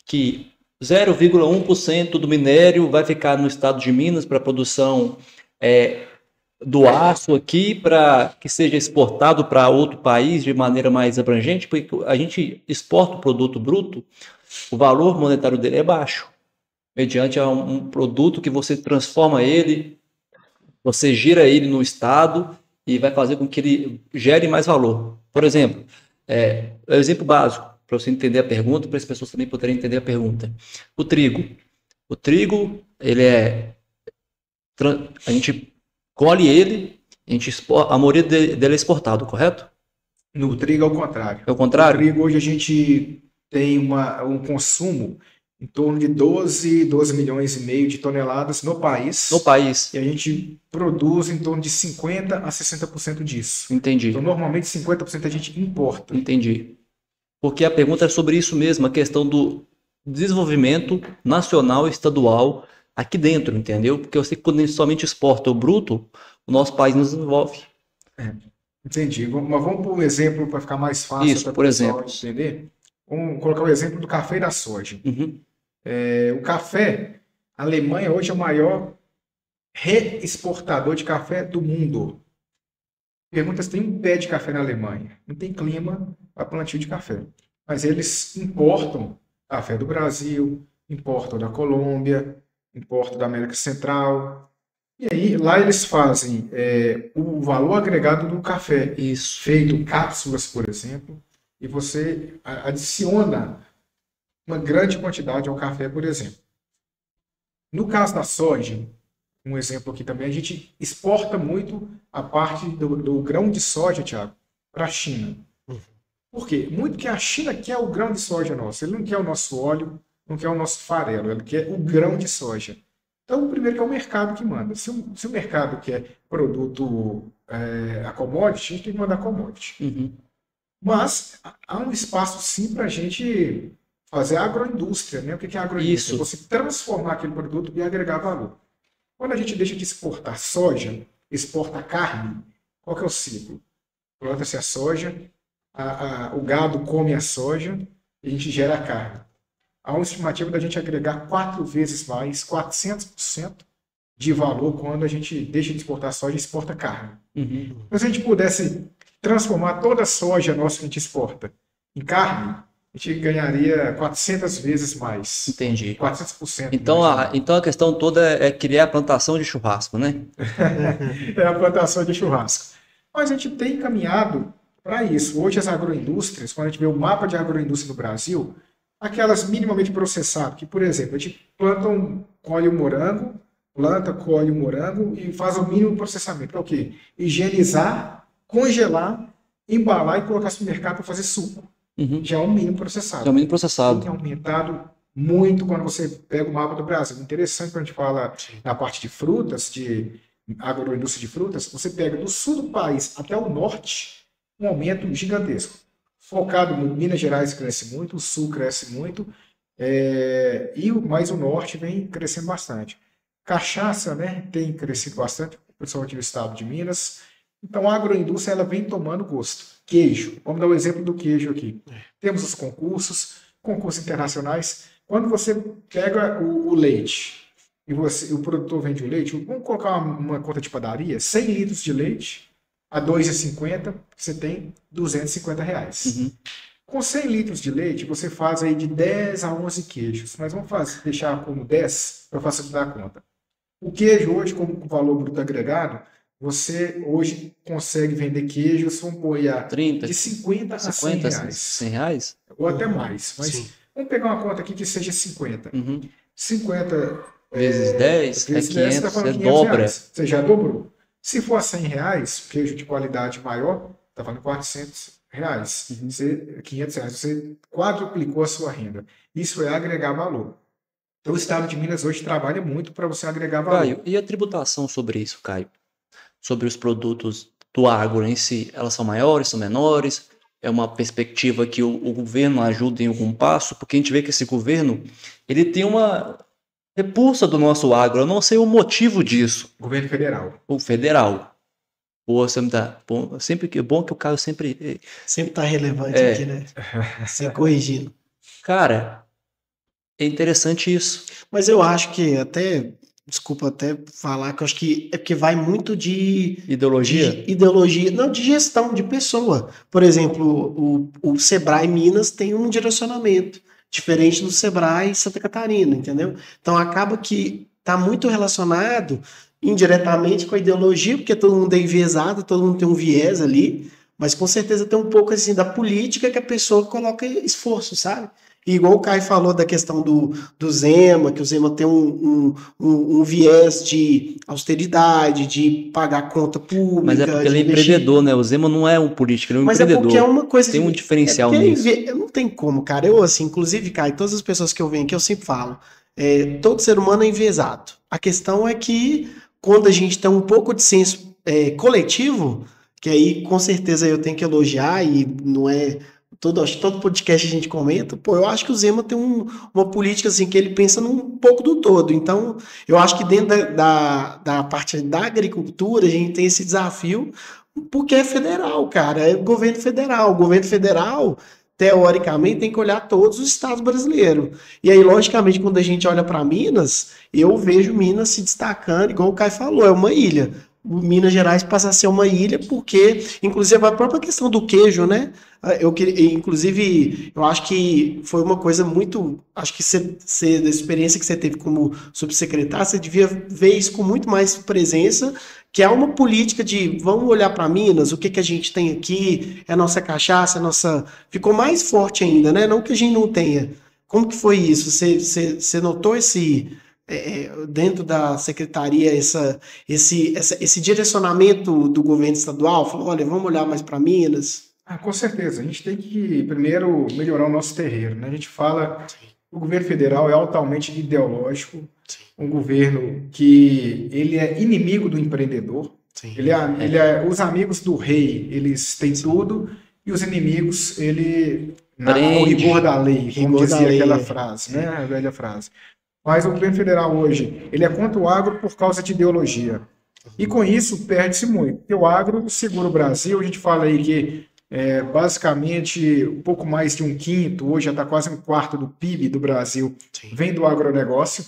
que 0,1% do minério vai ficar no estado de Minas para produção do aço aqui, para que seja exportado para outro país de maneira mais abrangente? Porque a gente exporta o produto bruto, o valor monetário dele é baixo, mediante um produto que você transforma ele, você gira ele no estado e vai fazer com que ele gere mais valor. Por exemplo, exemplo básico, para você entender a pergunta, para as pessoas também poderem entender a pergunta. O trigo. O trigo, a gente colhe ele, a maioria dele é exportado, correto? No trigo é o contrário. É o contrário? No trigo hoje a gente tem um consumo em torno de 12 milhões e meio de toneladas no país. No país. E a gente produz em torno de 50% a 60% disso. Entendi. Então, normalmente, 50% a gente importa. Entendi. Porque a pergunta é sobre isso mesmo, a questão do desenvolvimento nacional e estadual aqui dentro, entendeu? Porque eu sei que quando a gente somente exporta o bruto, o nosso país não desenvolve. Entendi. Mas vamos por um exemplo para ficar mais fácil. Isso, por exemplo. Entender. Vamos colocar o exemplo do café e da soja. Uhum. O café, a Alemanha hoje é o maior reexportador de café do mundo. Pergunta se tem um pé de café na Alemanha. Não tem clima para plantio de café. Mas eles importam café do Brasil, importam da Colômbia, importam da América Central. E aí, lá eles fazem o valor agregado do café. Isso. Feito em cápsulas, por exemplo, e você adiciona uma grande quantidade ao café, por exemplo. No caso da soja, um exemplo aqui também, a gente exporta muito a parte do grão de soja, Thiago, para a China. Por quê? Muito que a China quer o grão de soja nosso. Ele não quer o nosso óleo, não quer o nosso farelo, ele quer o grão de soja. Então, o primeiro que é o mercado que manda. Se o mercado quer produto a commodity, a gente tem que mandar commodity. Uhum. Mas há um espaço sim para a gente fazer agroindústria, né? O que é agroindústria? Isso. Você transformar aquele produto e agregar valor. Quando a gente deixa de exportar soja, exporta carne, qual que é o ciclo? Planta-se a soja, o gado come a soja e a gente gera a carne. Há uma estimativa da gente agregar 4 vezes mais, 400% de valor quando a gente deixa de exportar soja e exporta carne. Uhum. Então, se a gente pudesse transformar toda a soja nossa que a gente exporta em carne, a gente ganharia 400 vezes mais. Entendi. 400%. Então a questão toda é criar a plantação de churrasco, né? É a plantação de churrasco. Mas a gente tem caminhado para isso. Hoje as agroindústrias, quando a gente vê o mapa de agroindústria no Brasil, aquelas minimamente processadas, que, por exemplo, a gente colhe o morango, colhe o morango e faz o mínimo processamento. Para o quê? Higienizar, congelar, embalar e colocar no mercado para fazer suco. Uhum. Já é um mínimo processado. Já é um mínimo processado. Tem aumentado muito quando você pega o mapa do Brasil. Interessante quando a gente fala na parte de frutas, de agroindústria de frutas, você pega do sul do país até o norte, um aumento gigantesco. Focado em Minas Gerais cresce muito, o sul cresce muito, mas o norte vem crescendo bastante. Cachaça, né, tem crescido bastante, principalmente no estado de Minas. Então a agroindústria ela vem tomando gosto. Queijo, vamos dar o exemplo do queijo aqui. Temos os concursos internacionais. Quando você pega o leite, e o produtor vende o leite, vamos colocar uma conta de padaria, 100 litros de leite a R$ 2,50, você tem R$ 250. Uhum. Com 100 litros de leite, você faz aí de 10 a 11 queijos, mas vamos deixar como 10 para facilitar a conta. O queijo hoje, como valor bruto agregado, você hoje consegue vender queijos, vamos pôr a 30, de 50 a 100 50, reais. 100 reais? Ou até mais. Mas Sim. vamos pegar uma conta aqui que seja 50. Uhum. 50 Vezes 10 vezes é 10, 500, você tá falando você 500 dobra. reais. Você já dobrou. Se for a 100 reais, queijo de qualidade maior, está falando 400 reais. Uhum. 500 reais. Você quadruplicou a sua renda. Isso é agregar valor. Então, o Estado de Minas hoje trabalha muito para você agregar valor. Caio, e a tributação sobre isso, Caio? Sobre os produtos do agro em si, elas são maiores, são menores? É uma perspectiva que o governo ajuda em algum passo? Porque a gente vê que esse governo, ele tem uma repulsa do nosso agro. Eu não sei o motivo disso. Governo federal. O federal. Pô, você me dá, bom, sempre que bom que o Caio sempre... Sempre tá relevante É. aqui, né? Se corrigindo. Cara, é interessante isso. Mas eu acho que até, desculpa até falar, que eu acho que é porque vai muito de Ideologia? ideologia, não, de gestão de pessoa. Por exemplo, o Sebrae Minas tem um direcionamento diferente do Sebrae Santa Catarina, entendeu? Então acaba que está muito relacionado indiretamente com a ideologia, porque todo mundo é enviesado, todo mundo tem um viés ali, mas com certeza tem um pouco assim da política que a pessoa coloca esforço, sabe? E igual o Caio falou da questão do Zema, que o Zema tem um viés de austeridade, de pagar conta pública. Mas é porque ele é empreendedor, né? O Zema não é um político, ele é um Mas empreendedor. é porque é uma coisa... Tem um diferencial nisso. Não tem como, cara. Eu, assim, inclusive, Caio, todas as pessoas que eu venho aqui, eu sempre falo, todo ser humano é enviesado. A questão é que quando a gente tem um pouco de senso coletivo, que aí com certeza eu tenho que elogiar, e não é... Acho que todo podcast a gente comenta, pô, eu acho que o Zema tem uma política assim que ele pensa num pouco do todo. Então, eu acho que dentro da parte da agricultura a gente tem esse desafio, porque é federal, cara, é governo federal. O governo federal, teoricamente, tem que olhar todos os estados brasileiros. E aí, logicamente, quando a gente olha para Minas, eu vejo Minas se destacando, igual o Caio falou, é uma ilha. Minas Gerais passa a ser uma ilha porque, inclusive, a própria questão do queijo, né? Inclusive, eu acho que foi uma coisa muito... Acho que você, da experiência que você teve como subsecretário, você devia ver isso com muito mais presença, que é uma política de vamos olhar para Minas, o que a gente tem aqui, é a nossa cachaça, ficou mais forte ainda, né? Não que a gente não tenha. Como que foi isso? Você notou dentro da secretaria esse direcionamento do governo estadual? Falou, olha, vamos olhar mais para Minas? Com certeza. A gente tem que primeiro melhorar o nosso terreiro, né? A gente fala o governo federal é altamente ideológico, um governo que ele é inimigo do empreendedor. Os amigos do rei, eles têm tudo, e os inimigos, o rigor da lei, como dizia aquela frase, né? A velha frase. Mas o governo federal hoje, ele é contra o agro por causa de ideologia. E com isso, perde-se muito. Porque o agro segura o Brasil. A gente fala aí que basicamente um pouco mais de 1/5, hoje já está quase 1/4 do PIB do Brasil, vem do agronegócio.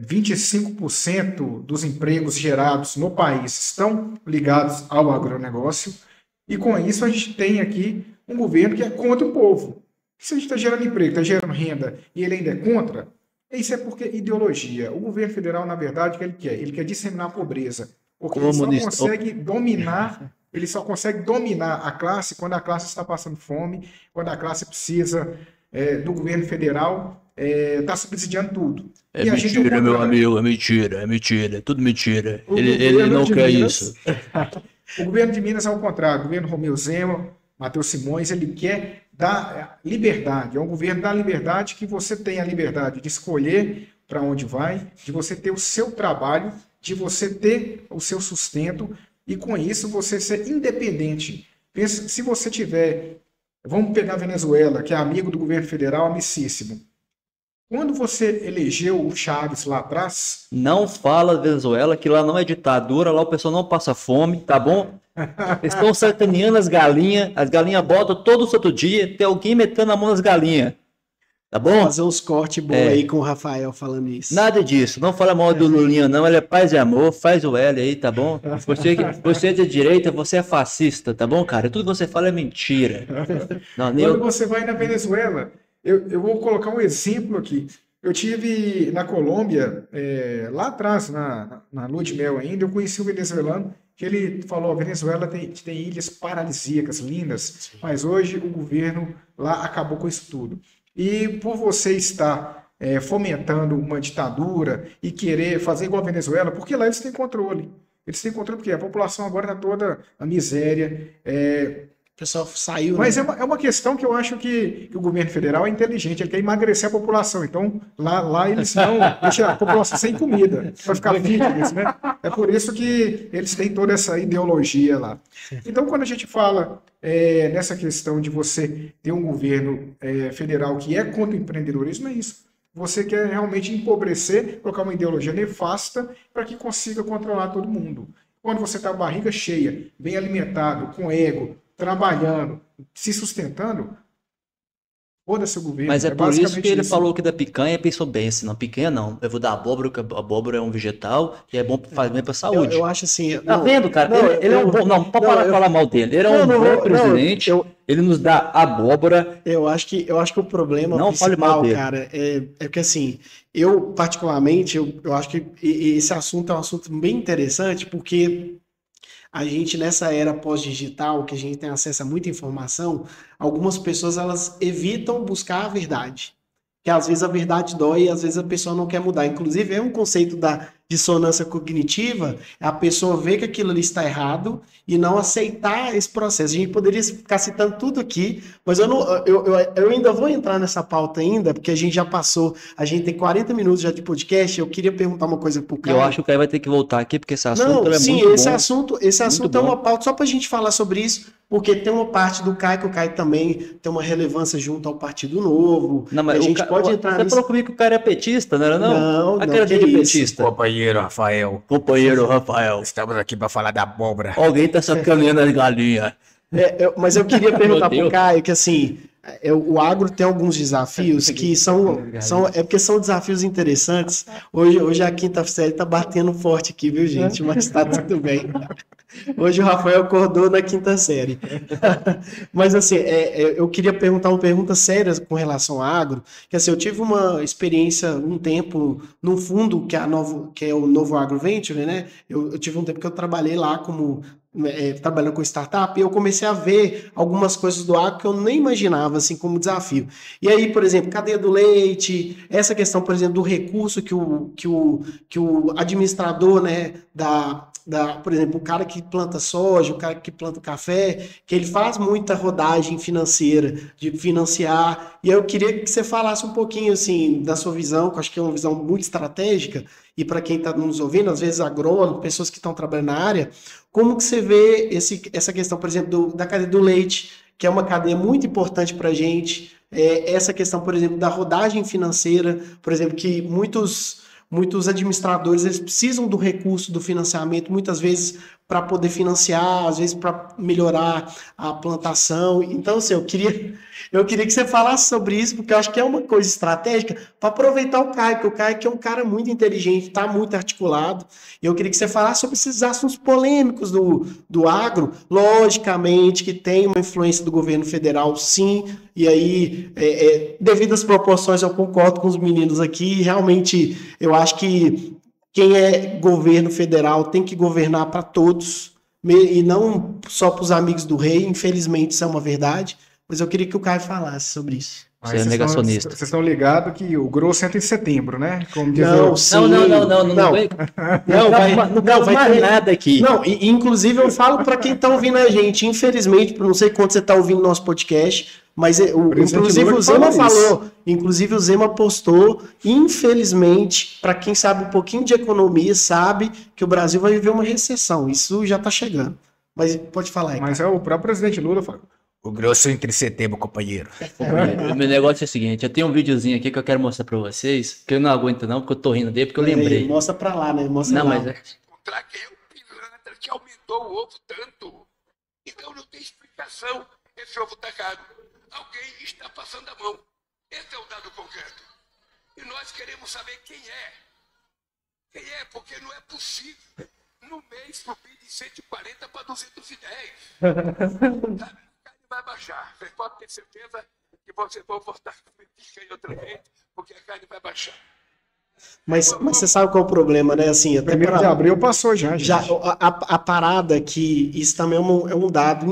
25% dos empregos gerados no país estão ligados ao agronegócio. E com isso, a gente tem aqui um governo que é contra o povo. Se a gente está gerando emprego, está gerando renda, e ele ainda é contra... Isso é porque ideologia. O governo federal, na verdade, o que ele quer? Ele quer disseminar a pobreza. Porque ele só consegue dominar a classe quando a classe está passando fome, quando a classe precisa do governo federal, está subsidiando tudo. É mentira, meu amigo, é mentira, é tudo mentira. Ele não quer isso. O governo de Minas é o contrário. O governo Romeu Zema, Matheus Simões, ele quer dar liberdade. É um governo da liberdade, que você tem a liberdade de escolher para onde vai, de você ter o seu trabalho, de você ter o seu sustento e com isso você ser independente. Pensa, se você tiver, vamos pegar a Venezuela, que é amigo do governo federal, amicíssimo. Quando você elegeu o Chaves lá atrás... Não fala Venezuela, que lá não é ditadura, lá o pessoal não passa fome, tá bom? Eles estão sacaneando as galinhas botam todo santo dia, tem alguém metendo a mão nas galinhas. Tá bom? Fazer uns cortes bons aí com o Rafael falando isso. Nada disso. Não fala mal do Lulinha, não. Ele é paz e amor. Faz o L aí, tá bom? Você é de direita, você é fascista, tá bom, cara? Tudo que você fala é mentira. Não, Quando você vai na Venezuela, eu vou colocar um exemplo aqui. Eu tive na Colômbia, lá atrás, na lua de mel ainda, eu conheci um venezuelano que ele falou, a Venezuela tem ilhas paradisíacas, lindas, mas hoje o governo lá acabou com isso tudo. E por você estar fomentando uma ditadura e querer fazer igual a Venezuela, porque lá eles têm controle. Eles têm controle porque a população agora está toda a miséria. O pessoal saiu. Mas né? é uma questão que eu acho que o governo federal é inteligente, ele quer emagrecer a população. Então, lá eles não deixam a população sem comida, para ficar fitness, né? É por isso que eles têm toda essa ideologia lá. Então, quando a gente fala nessa questão de você ter um governo federal que é contra o empreendedorismo, é isso. Você quer realmente empobrecer, colocar uma ideologia nefasta para que consiga controlar todo mundo. Quando você está barriga cheia, bem alimentado, com ego, trabalhando, se sustentando, foda-se o governo. Mas é por isso que ele isso. falou que da picanha pensou bem, assim, não, picanha não. Eu vou dar abóbora, porque a abóbora é um vegetal e é bom para bem para saúde. Eu acho assim. Tá vendo, cara? Ele é um bom. Não, pode parar de falar mal dele. Ele é um bom presidente. Ele nos dá abóbora. Eu acho que o problema não principal, fale mal dele. cara, é que assim, eu particularmente, eu acho que esse assunto é um assunto bem interessante, porque a gente, nessa era pós-digital, que a gente tem acesso a muita informação, algumas pessoas elas evitam buscar a verdade. Que às vezes a verdade dói e às vezes a pessoa não quer mudar. Inclusive, é um conceito da dissonância cognitiva, a pessoa ver que aquilo ali está errado e não aceitar esse processo. A gente poderia ficar citando tudo aqui, mas eu ainda vou entrar nessa pauta ainda, porque a gente já passou, a gente tem 40 minutos já de podcast, eu queria perguntar uma coisa pro Caio. Eu acho que o Caio vai ter que voltar aqui, porque esse assunto não, é sim, muito esse bom. assunto é uma pauta só pra gente falar sobre isso, porque tem uma parte do Caio, que o Caio também tem uma relevância junto ao Partido Novo. Não, mas a gente pode entrar Você falou comigo que o cara é petista, não era não? Não, a cara dele é petista. Companheiro Rafael. Companheiro Rafael. Estamos aqui para falar da abóbora. Alguém tá sacaneando as galinhas. Mas eu queria perguntar pro Caio que assim, o agro tem alguns desafios que são porque são desafios interessantes. Hoje a quinta série tá batendo forte aqui, viu, gente? Mas tá tudo bem. Hoje o Rafael acordou na quinta série. Mas assim, eu queria perguntar uma pergunta séria com relação ao agro, que assim, eu tive uma experiência um tempo no fundo que é o Novo Agro Venture, né? Eu tive um tempo que eu trabalhei lá trabalhando com startup, e eu comecei a ver algumas coisas do agro que eu nem imaginava assim como desafio. E aí, por exemplo, cadeia do leite, essa questão, por exemplo, do recurso que o administrador, né, por exemplo, o cara que planta soja, o cara que planta café, que ele faz muita rodagem financeira, de financiar, e eu queria que você falasse um pouquinho, assim, da sua visão, que eu acho que é uma visão muito estratégica, e para quem está nos ouvindo, às vezes agrônomo, pessoas que estão trabalhando na área, como que você vê essa questão, por exemplo, da cadeia do leite, que é uma cadeia muito importante para a gente, essa questão, por exemplo, da rodagem financeira, por exemplo, que muitos administradores eles precisam do recurso do financiamento, muitas vezes para poder financiar, às vezes para melhorar a plantação. Então, assim, eu queria que você falasse sobre isso, porque eu acho que é uma coisa estratégica para aproveitar o Caio, porque o Caio que é um cara muito inteligente, está muito articulado, e eu queria que você falasse sobre esses assuntos polêmicos do agro, logicamente que tem uma influência do governo federal, sim, e aí, devido às proporções, eu concordo com os meninos aqui, realmente, eu acho que quem é governo federal tem que governar para todos, e não só para os amigos do rei, infelizmente isso é uma verdade, mas eu queria que o Caio falasse sobre isso. Você é negacionista. Vocês estão ligados que o grosso entra em setembro, né? Como diz Não, vai mais ter nada aqui. Não, inclusive eu falo para quem está ouvindo a gente, infelizmente, não sei quando você está ouvindo nosso podcast, mas inclusive o Zema falou, inclusive o Zema postou, infelizmente, para quem sabe um pouquinho de economia, sabe que o Brasil vai viver uma recessão, isso já está chegando. Mas pode falar aí. Mas o próprio presidente Lula falou. O grosso entre setembro, companheiro. O meu negócio é o seguinte, eu tenho um videozinho aqui que eu quero mostrar pra vocês, que eu não aguento não, porque eu tô rindo dele, porque eu lembrei. Mostra pra lá, né? Mostra não, lá. Mas Contra quem é o pilantra que aumentou o ovo tanto? Então não tem explicação. Esse ovo tá caro. Alguém está passando a mão. Esse é o dado concreto. E nós queremos saber quem é. Quem é, porque não é possível no mês subir de 140 para 210. A carne vai baixar. Vocês podem ter certeza que vocês vão votar aí outra vez, porque a carne vai baixar. Mas você sabe qual é o problema, né? Assim, até Primeiro de abril passou já, gente. já a parada que isso também é um dado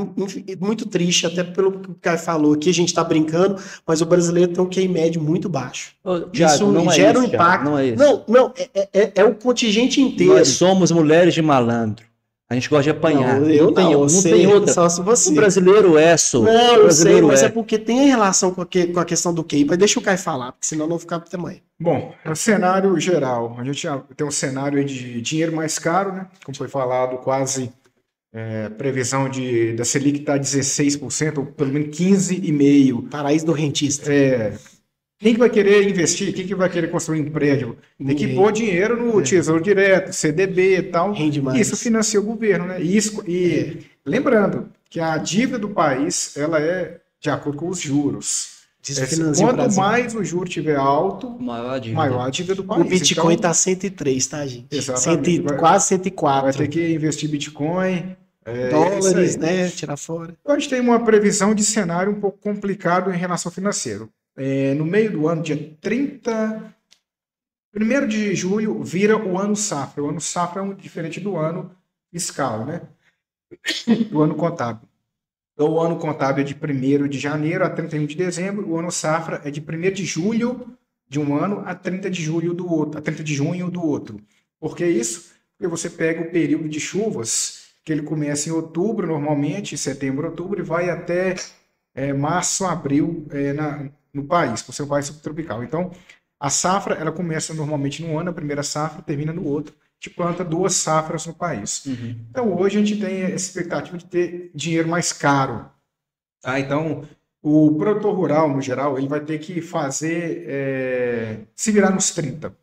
muito triste, até pelo que o Caio falou aqui, a gente tá brincando, mas o brasileiro tem um QI médio muito baixo. Ô, Thiago, Isso não é gera um isso, Thiago, impacto. não é isso. Não, é o contingente inteiro. Nós somos mulheres de malandro. A gente gosta de apanhar. Não, Não tem outra. Só se você. O brasileiro é, sou. Não, O eu sei, brasileiro mas é. é porque tem relação com a questão do QI, mas deixa o Caio falar, porque senão não fica pro tamanho. Bom, no cenário geral, a gente tem um cenário aí de dinheiro mais caro, né? Como foi falado, quase previsão da Selic está 16%, ou pelo menos 15,5%. Paraíso do rentista. Quem que vai querer investir? Quem que vai querer construir um prédio? Tem que pôr dinheiro no Tesouro Direto, CDB e tal. Rende mais. Isso financia o governo, né? Lembrando que a dívida do país, ela é de acordo com os juros. Quanto mais o juro estiver alto, maior a dívida do país. O Bitcoin então, tá 103, tá, gente? Exatamente. Quase 104. Vai ter que investir Bitcoin. Dólares, né? Tirar fora. Então, a gente tem uma previsão de cenário um pouco complicado em relação ao financeiro. No meio do ano, dia 1º de julho, vira o ano safra. O ano safra é diferente do ano fiscal, né? Do ano contábil. Então, o ano contábil é de 1º de janeiro a 31 de dezembro, o ano safra é de 1º de julho de um ano a 30 de julho do outro, a 30 de junho do outro. Por que isso? Porque você pega o período de chuvas, que ele começa em outubro, normalmente, setembro, outubro, e vai até março, abril, no país, por ser um país subtropical. Então, a safra, ela começa normalmente num ano, a primeira safra termina no outro. A gente planta 2 safras no país. Uhum. Então, hoje a gente tem essa expectativa de ter dinheiro mais caro. Então, o produtor rural, no geral, ele vai ter que se virar nos 30.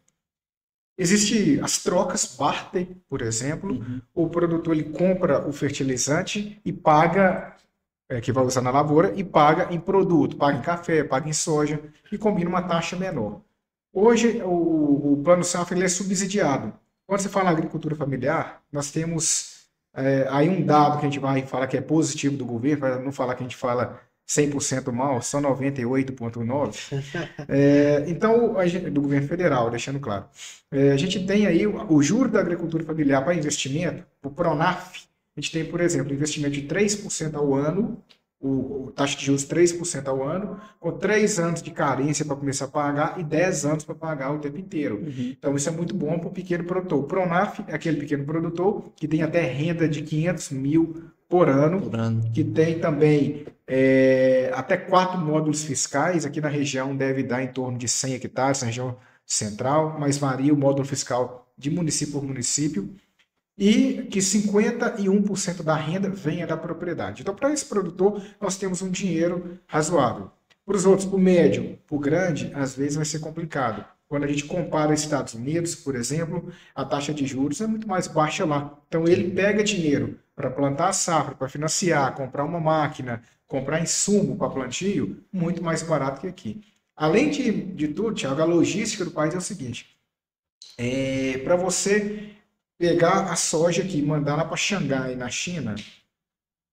Existem as trocas, barter, por exemplo. Uhum. O produtor ele compra o fertilizante e paga, que vai usar na lavoura, e paga em produto, paga em café, paga em soja, e combina uma taxa menor. Hoje, o plano safra ele é subsidiado. Quando você fala agricultura familiar, nós temos aí um dado que a gente vai falar que é positivo do governo, para não falar que a gente fala 100% mal, só 98,9%. Então, do governo federal, deixando claro. A gente tem aí o juro da agricultura familiar para investimento, o Pronaf, a gente tem, por exemplo, investimento de 3% ao ano, taxa de juros 3% ao ano, com 3 anos de carência para começar a pagar e 10 anos para pagar o tempo inteiro. Uhum. Então, isso é muito bom para o pequeno produtor. O Pronaf é aquele pequeno produtor que tem até renda de 500 mil por ano, que tem também até 4 módulos fiscais. Aqui na região deve dar em torno de 100 hectares, na região central, mas varia o módulo fiscal de município por município. E que 51% da renda venha da propriedade. Então, para esse produtor, nós temos um dinheiro razoável. Para os outros, para o médio, para o grande, às vezes vai ser complicado. Quando a gente compara Estados Unidos, por exemplo, a taxa de juros é muito mais baixa lá. Então, ele pega dinheiro para plantar a safra, para financiar, comprar uma máquina, comprar insumo para plantio, muito mais barato que aqui. Além de tudo, Thiago, a logística do país é o seguinte. Para você pegar a soja aqui e mandar lá para Xangai, na China,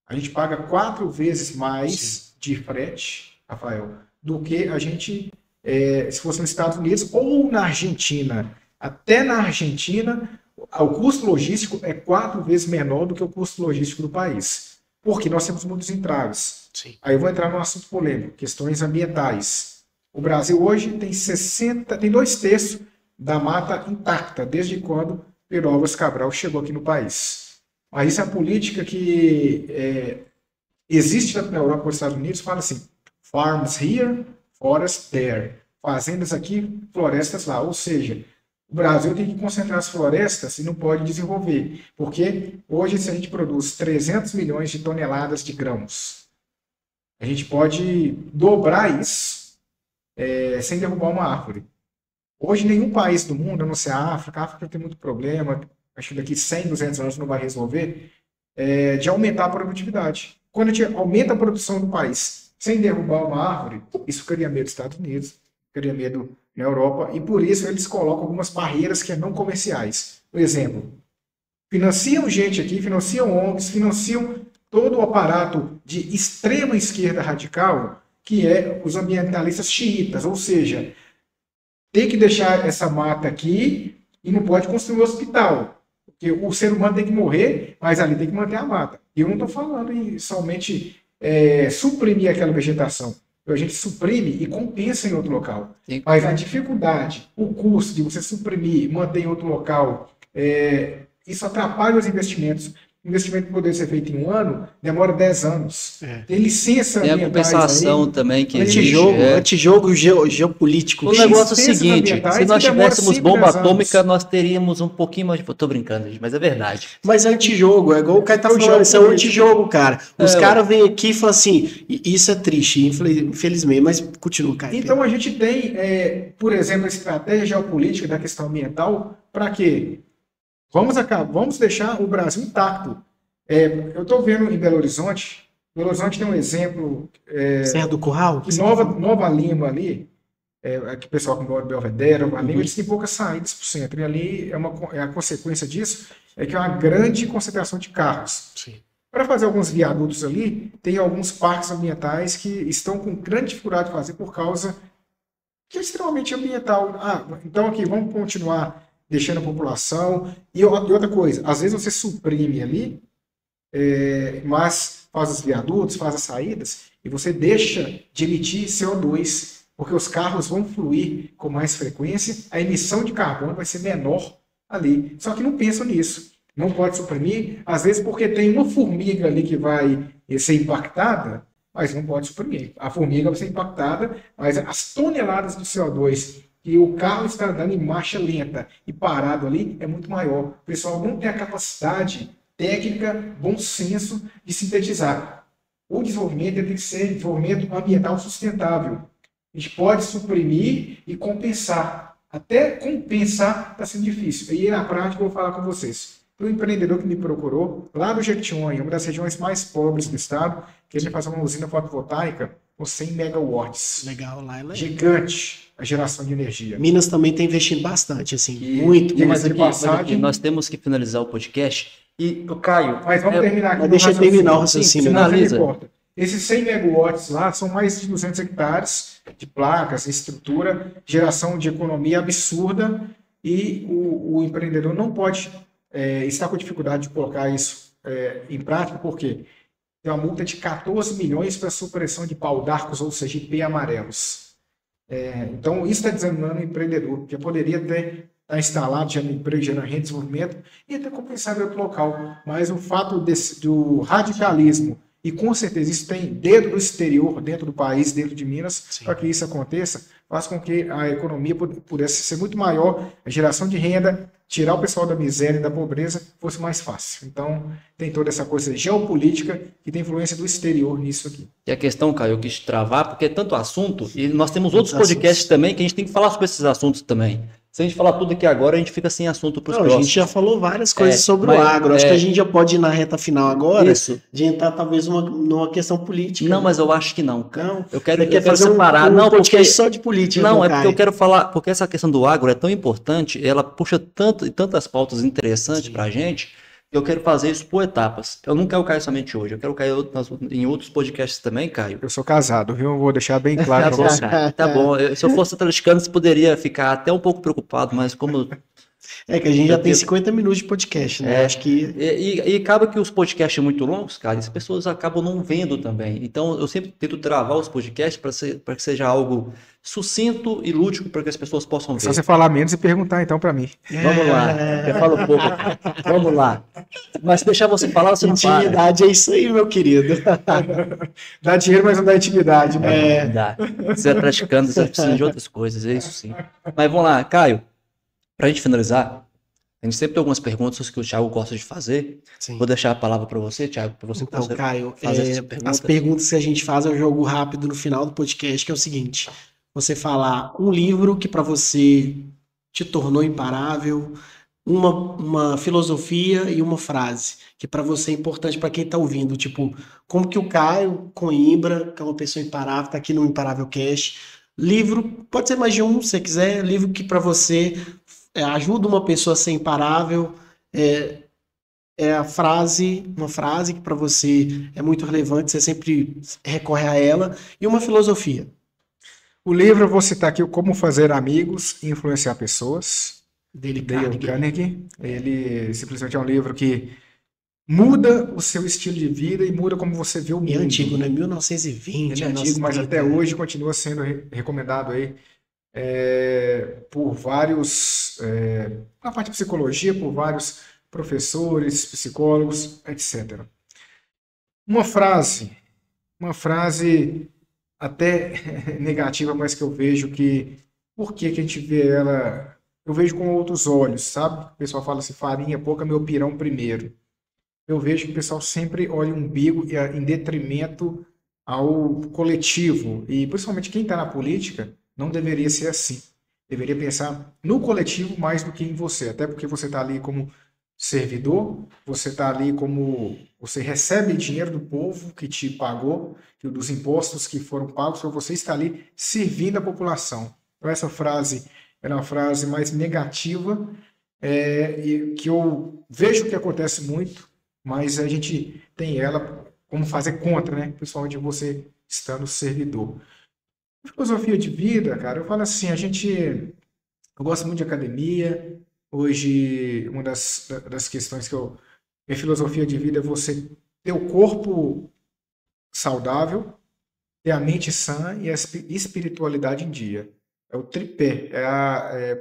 a gente paga 4 vezes mais de frete, Rafael, do que a gente, se fosse nos Estados Unidos ou na Argentina. Até na Argentina, o custo logístico é 4 vezes menor do que o custo logístico do país. Porque nós temos muitos entraves. Sim. Aí eu vou entrar num assunto polêmico, questões ambientais. O Brasil hoje tem 2/3 da mata intacta, desde quando Peróbras Cabral chegou aqui no país. Mas isso é a política que existe na Europa e nos Estados Unidos, fala assim, farms here, forests there. Fazendas aqui, florestas lá. Ou seja, o Brasil tem que concentrar as florestas e não pode desenvolver. Porque hoje, se a gente produz 300 milhões de toneladas de grãos, a gente pode dobrar isso sem derrubar uma árvore. Hoje, nenhum país do mundo, a não ser a África tem muito problema, acho que daqui 100, 200 anos não vai resolver, de aumentar a produtividade. Quando a gente aumenta a produção do país sem derrubar uma árvore, isso cria medo nos Estados Unidos, cria medo na Europa, e por isso eles colocam algumas barreiras que não comerciais. Por exemplo, financiam gente aqui, financiam ONGs, financiam todo o aparato de extrema esquerda radical, que é os ambientalistas xiitas, ou seja, tem que deixar essa mata aqui e não pode construir um hospital, porque o ser humano tem que morrer, mas ali tem que manter a mata. E eu não estou falando em somente suprimir aquela vegetação. A gente suprime e compensa em outro local. Sim. Mas a dificuldade, o custo de você suprimir e manter em outro local, isso atrapalha os investimentos. O investimento que poderia ser feito em um ano, demora 10 anos. Tem licença Tem a ambientais compensação aí, também que Antijogo geopolítico. O negócio é o licenças seguinte, ambientais se nós que demora tivéssemos 5, bomba 10 anos. atômica, nós teríamos um pouquinho mais... Tô brincando, gente, mas é verdade. Mas é antijogo, é igual o Caio tá falando, isso é um antijogo, cara. Os caras vêm aqui e falam assim, e isso é triste, infelizmente, mas continua, Caio. Então a gente tem, por exemplo, a estratégia geopolítica da questão ambiental, para quê? Vamos deixar o Brasil intacto. Eu estou vendo em Belo Horizonte tem um exemplo. Serra do Curral? Que Nova Lima ali, aqui o pessoal que mora em Belvedere, Nova Lima, eles têm poucas saídas para o centro. E ali a consequência disso é que é uma grande concentração de carros. Para fazer alguns viadutos ali, tem alguns parques ambientais que estão com grande dificuldade de fazer por causa que é extremamente ambiental. Então aqui, vamos continuar deixando a população. E outra coisa, às vezes você suprime ali, mas faz os viadutos, faz as saídas, e você deixa de emitir CO2, porque os carros vão fluir com mais frequência, a emissão de carbono vai ser menor ali. Só que não pensam nisso. Não pode suprimir, às vezes porque tem uma formiga ali que vai ser impactada, mas não pode suprimir. A formiga vai ser impactada, mas as toneladas de CO2 que o carro está andando em marcha lenta e parado ali é muito maior. O pessoal não tem a capacidade técnica, bom senso de sintetizar. O desenvolvimento tem que ser desenvolvimento ambiental sustentável. A gente pode suprimir e compensar. Até compensar está sendo difícil. E na prática eu vou falar com vocês. Tem um empreendedor que me procurou lá do Jequitinhonha, uma das regiões mais pobres do estado, que ele faz uma usina fotovoltaica com 100 megawatts. Legal, lá é legal. Gigante a geração de energia. Minas também está investindo bastante, assim, muito. Mas aqui nós temos que finalizar o podcast. E o Caio... Mas vamos terminar aqui. Mas deixa eu terminar o raciocínio. Finaliza. Esses 100 megawatts lá são mais de 200 hectares de placas, estrutura, geração de economia absurda, e o empreendedor não pode estar com dificuldade de colocar isso em prática, porque tem uma multa de 14 milhões para supressão de pau-d'arcos, ou seja, IP amarelos. Então, isso está desanimando o empreendedor, que poderia ter instalado, gerando emprego, gerando renda de desenvolvimento, e até compensar em outro local. Mas o fato do radicalismo, e com certeza isso tem dedo do exterior, dentro do país, dentro de Minas, para que isso aconteça, faz com que a economia pudesse ser muito maior, a geração de renda, tirar o pessoal da miséria e da pobreza fosse mais fácil. Então, tem toda essa coisa geopolítica que tem influência do exterior nisso aqui. E a questão, Caio, eu quis travar, porque é tanto assunto, e nós temos outros podcasts também, que a gente tem que falar sobre esses assuntos também. Se a gente falar tudo aqui agora, a gente fica sem assunto para os próximos. A gente já falou várias coisas sobre o agro. Acho que a gente já pode ir na reta final agora, de entrar talvez numa questão política. Não, mas eu acho que não. Não, eu quero separar. Não, podcast só de política. Não, porque eu quero falar, porque essa questão do agro é tão importante, ela puxa tantas pautas interessantes para a gente, que eu quero fazer isso por etapas. Eu não quero cair somente hoje, eu quero cair em outros podcasts também, Caio. Eu sou casado, viu? Eu vou deixar bem claro para você. Tá bom, se eu fosse atleticano, você poderia ficar até um pouco preocupado, mas como... É que a gente já tem 50 minutos de podcast, né? Acho que... E acaba que os podcasts muito longos, cara, as pessoas acabam não vendo também. Então, eu sempre tento travar os podcasts para que seja algo sucinto e lúdico para que as pessoas possam ver. Só você falar menos e perguntar então para mim. Vamos lá, eu falo um pouco. Vamos lá. Mas se deixar você falar, você não para. Intimidade é isso aí, meu querido. Dá dinheiro, mas não dá intimidade, né? Dá. Você é praticando, você precisa de outras coisas, é isso sim. Mas vamos lá, Caio. Para a gente finalizar, a gente sempre tem algumas perguntas que o Thiago gosta de fazer. Sim. Vou deixar a palavra para você, Thiago, para você então, Caio, as perguntas que a gente faz é um jogo rápido no final do podcast, que é o seguinte: você falar um livro que para você te tornou imparável, uma filosofia e uma frase que para você é importante para quem está ouvindo, tipo, como que o Caio Coimbra, que é uma pessoa imparável, está aqui no Imparável Cast, livro, pode ser mais de um, se você quiser, livro que para você ajuda uma pessoa a ser imparável, uma frase que para você é muito relevante, você sempre recorre a ela, e uma filosofia. O livro, eu vou citar aqui o Como Fazer Amigos e Influenciar Pessoas, Dale Dale Carnegie. Carnegie. Ele simplesmente é um livro que muda o seu estilo de vida e muda como você vê o mundo. E é antigo, né? 1920. Ele é antigo, mas até hoje continua sendo recomendado aí por vários, na parte de psicologia, por vários professores, psicólogos, etc. Uma frase até negativa, mas que eu vejo que, por que que a gente vê ela, eu vejo com outros olhos, sabe? O pessoal fala assim, farinha pouca, meu pirão primeiro. Eu vejo que o pessoal sempre olha o umbigo em detrimento ao coletivo, e principalmente quem está na política não deveria ser assim. Deveria pensar no coletivo mais do que em você, até porque você está ali como servidor, você está ali como você recebe dinheiro do povo que te pagou, dos impostos que foram pagos, para você estar ali servindo a população. Então essa frase é uma frase mais negativa, e que eu vejo que acontece muito, mas a gente tem ela como fazer contra, né? Principalmente você estando servidor. Filosofia de vida, cara, eu falo assim, eu gosto muito de academia. Hoje, uma das questões minha filosofia de vida é você ter o corpo saudável, ter a mente sã e a espiritualidade em dia. É o tripé.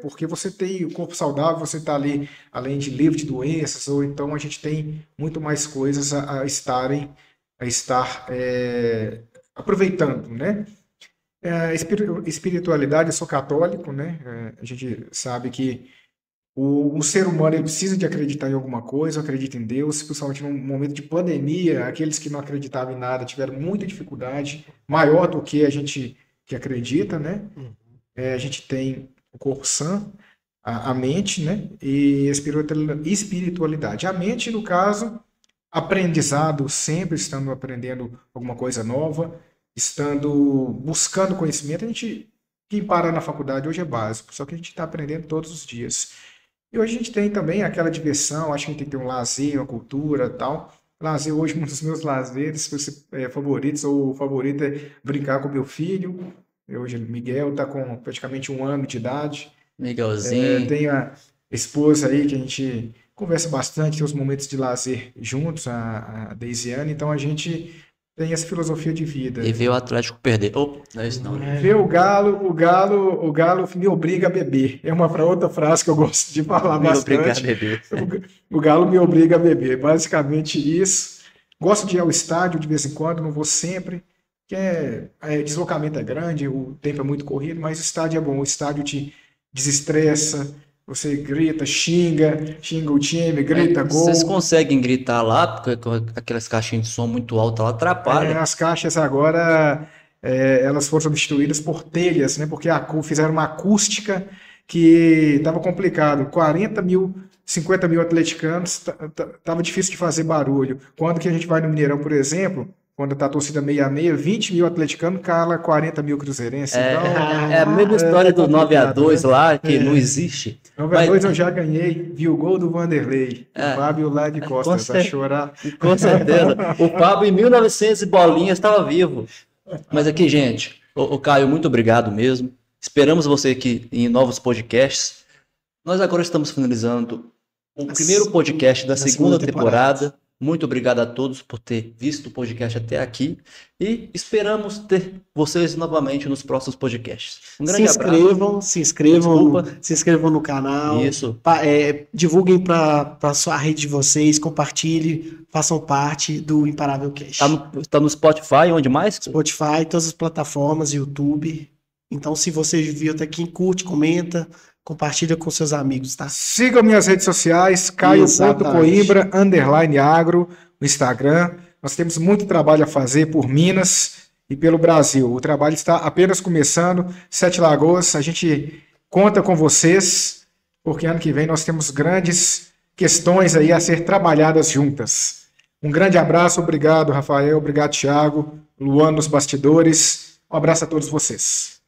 Porque você tem o corpo saudável, você está ali, além de livre de doenças, ou então a gente tem muito mais coisas a estar aproveitando, né? Espiritualidade, eu sou católico, né? A gente sabe que o ser humano ele precisa de acreditar em alguma coisa, acredita em Deus, principalmente num momento de pandemia, aqueles que não acreditavam em nada tiveram muita dificuldade, maior do que a gente que acredita, né? A gente tem o corpo sã, a mente, né? E a espiritualidade. A mente, no caso, aprendizado, sempre estando aprendendo alguma coisa nova, estando buscando conhecimento. Quem para na faculdade hoje é básico, só que a gente está aprendendo todos os dias. E hoje a gente tem também aquela diversão, acho que a gente tem que ter um lazer, uma cultura e tal. Lazer hoje, um dos meus lazeres favoritos, ou o favorito é brincar com meu filho. Hoje, Miguel está com praticamente 1 ano de idade. Miguelzinho. Tem a esposa aí que a gente conversa bastante, tem os momentos de lazer juntos, a Deisiane. Então a gente tem essa filosofia de vida. E ver o Atlético perder. Não é isso não. Ver o Galo me obriga a beber. É uma outra frase que eu gosto de falar bastante. Me obriga a beber. O Galo me obriga a beber. Basicamente isso. Gosto de ir ao estádio de vez em quando, não vou sempre. Deslocamento é grande, o tempo é muito corrido, mas o estádio é bom. O estádio te desestressa. Você grita, xinga o time, grita, gol. Vocês conseguem gritar lá, porque com aquelas caixinhas de som muito altas lá atrapalham. As caixas agora, elas foram substituídas por telhas, né? Porque fizeram uma acústica que estava complicado. 40 mil, 50 mil atleticanos, estava difícil de fazer barulho. Quando que a gente vai no Mineirão, por exemplo, quando está a torcida 6-6, 20 mil atleticanos, cala 40 mil cruzeirenses. É Então, a mesma história do 9-2 né? lá, que não existe. 9-2 eu já ganhei, vi o gol do Vanderlei, o Fábio lá de Costas, vai chorar. Com certeza. O Fábio, em 1900 e bolinhas, estava vivo. Mas aqui, gente, o Caio, muito obrigado mesmo. Esperamos você aqui em novos podcasts. Nós agora estamos finalizando o primeiro podcast da segunda temporada. Muito obrigado a todos por ter visto o podcast até aqui e esperamos ter vocês novamente nos próximos podcasts. Um grande abraço. Se inscrevam no canal. Isso. Divulguem para a sua rede de vocês, compartilhem, façam parte do Imparável Cast. Tá no Spotify, onde mais? Spotify, todas as plataformas, YouTube. Então, se você viu até aqui, curte, comenta, compartilha com seus amigos, tá? Sigam minhas redes sociais, caio.coimbra, _agro, no Instagram. Nós temos muito trabalho a fazer por Minas e pelo Brasil. O trabalho está apenas começando. 7 Lagoas, a gente conta com vocês. porque ano que vem nós temos grandes questões aí a ser trabalhadas juntas. Um grande abraço, obrigado, Rafael, obrigado, Thiago, Luan nos bastidores. Um abraço a todos vocês.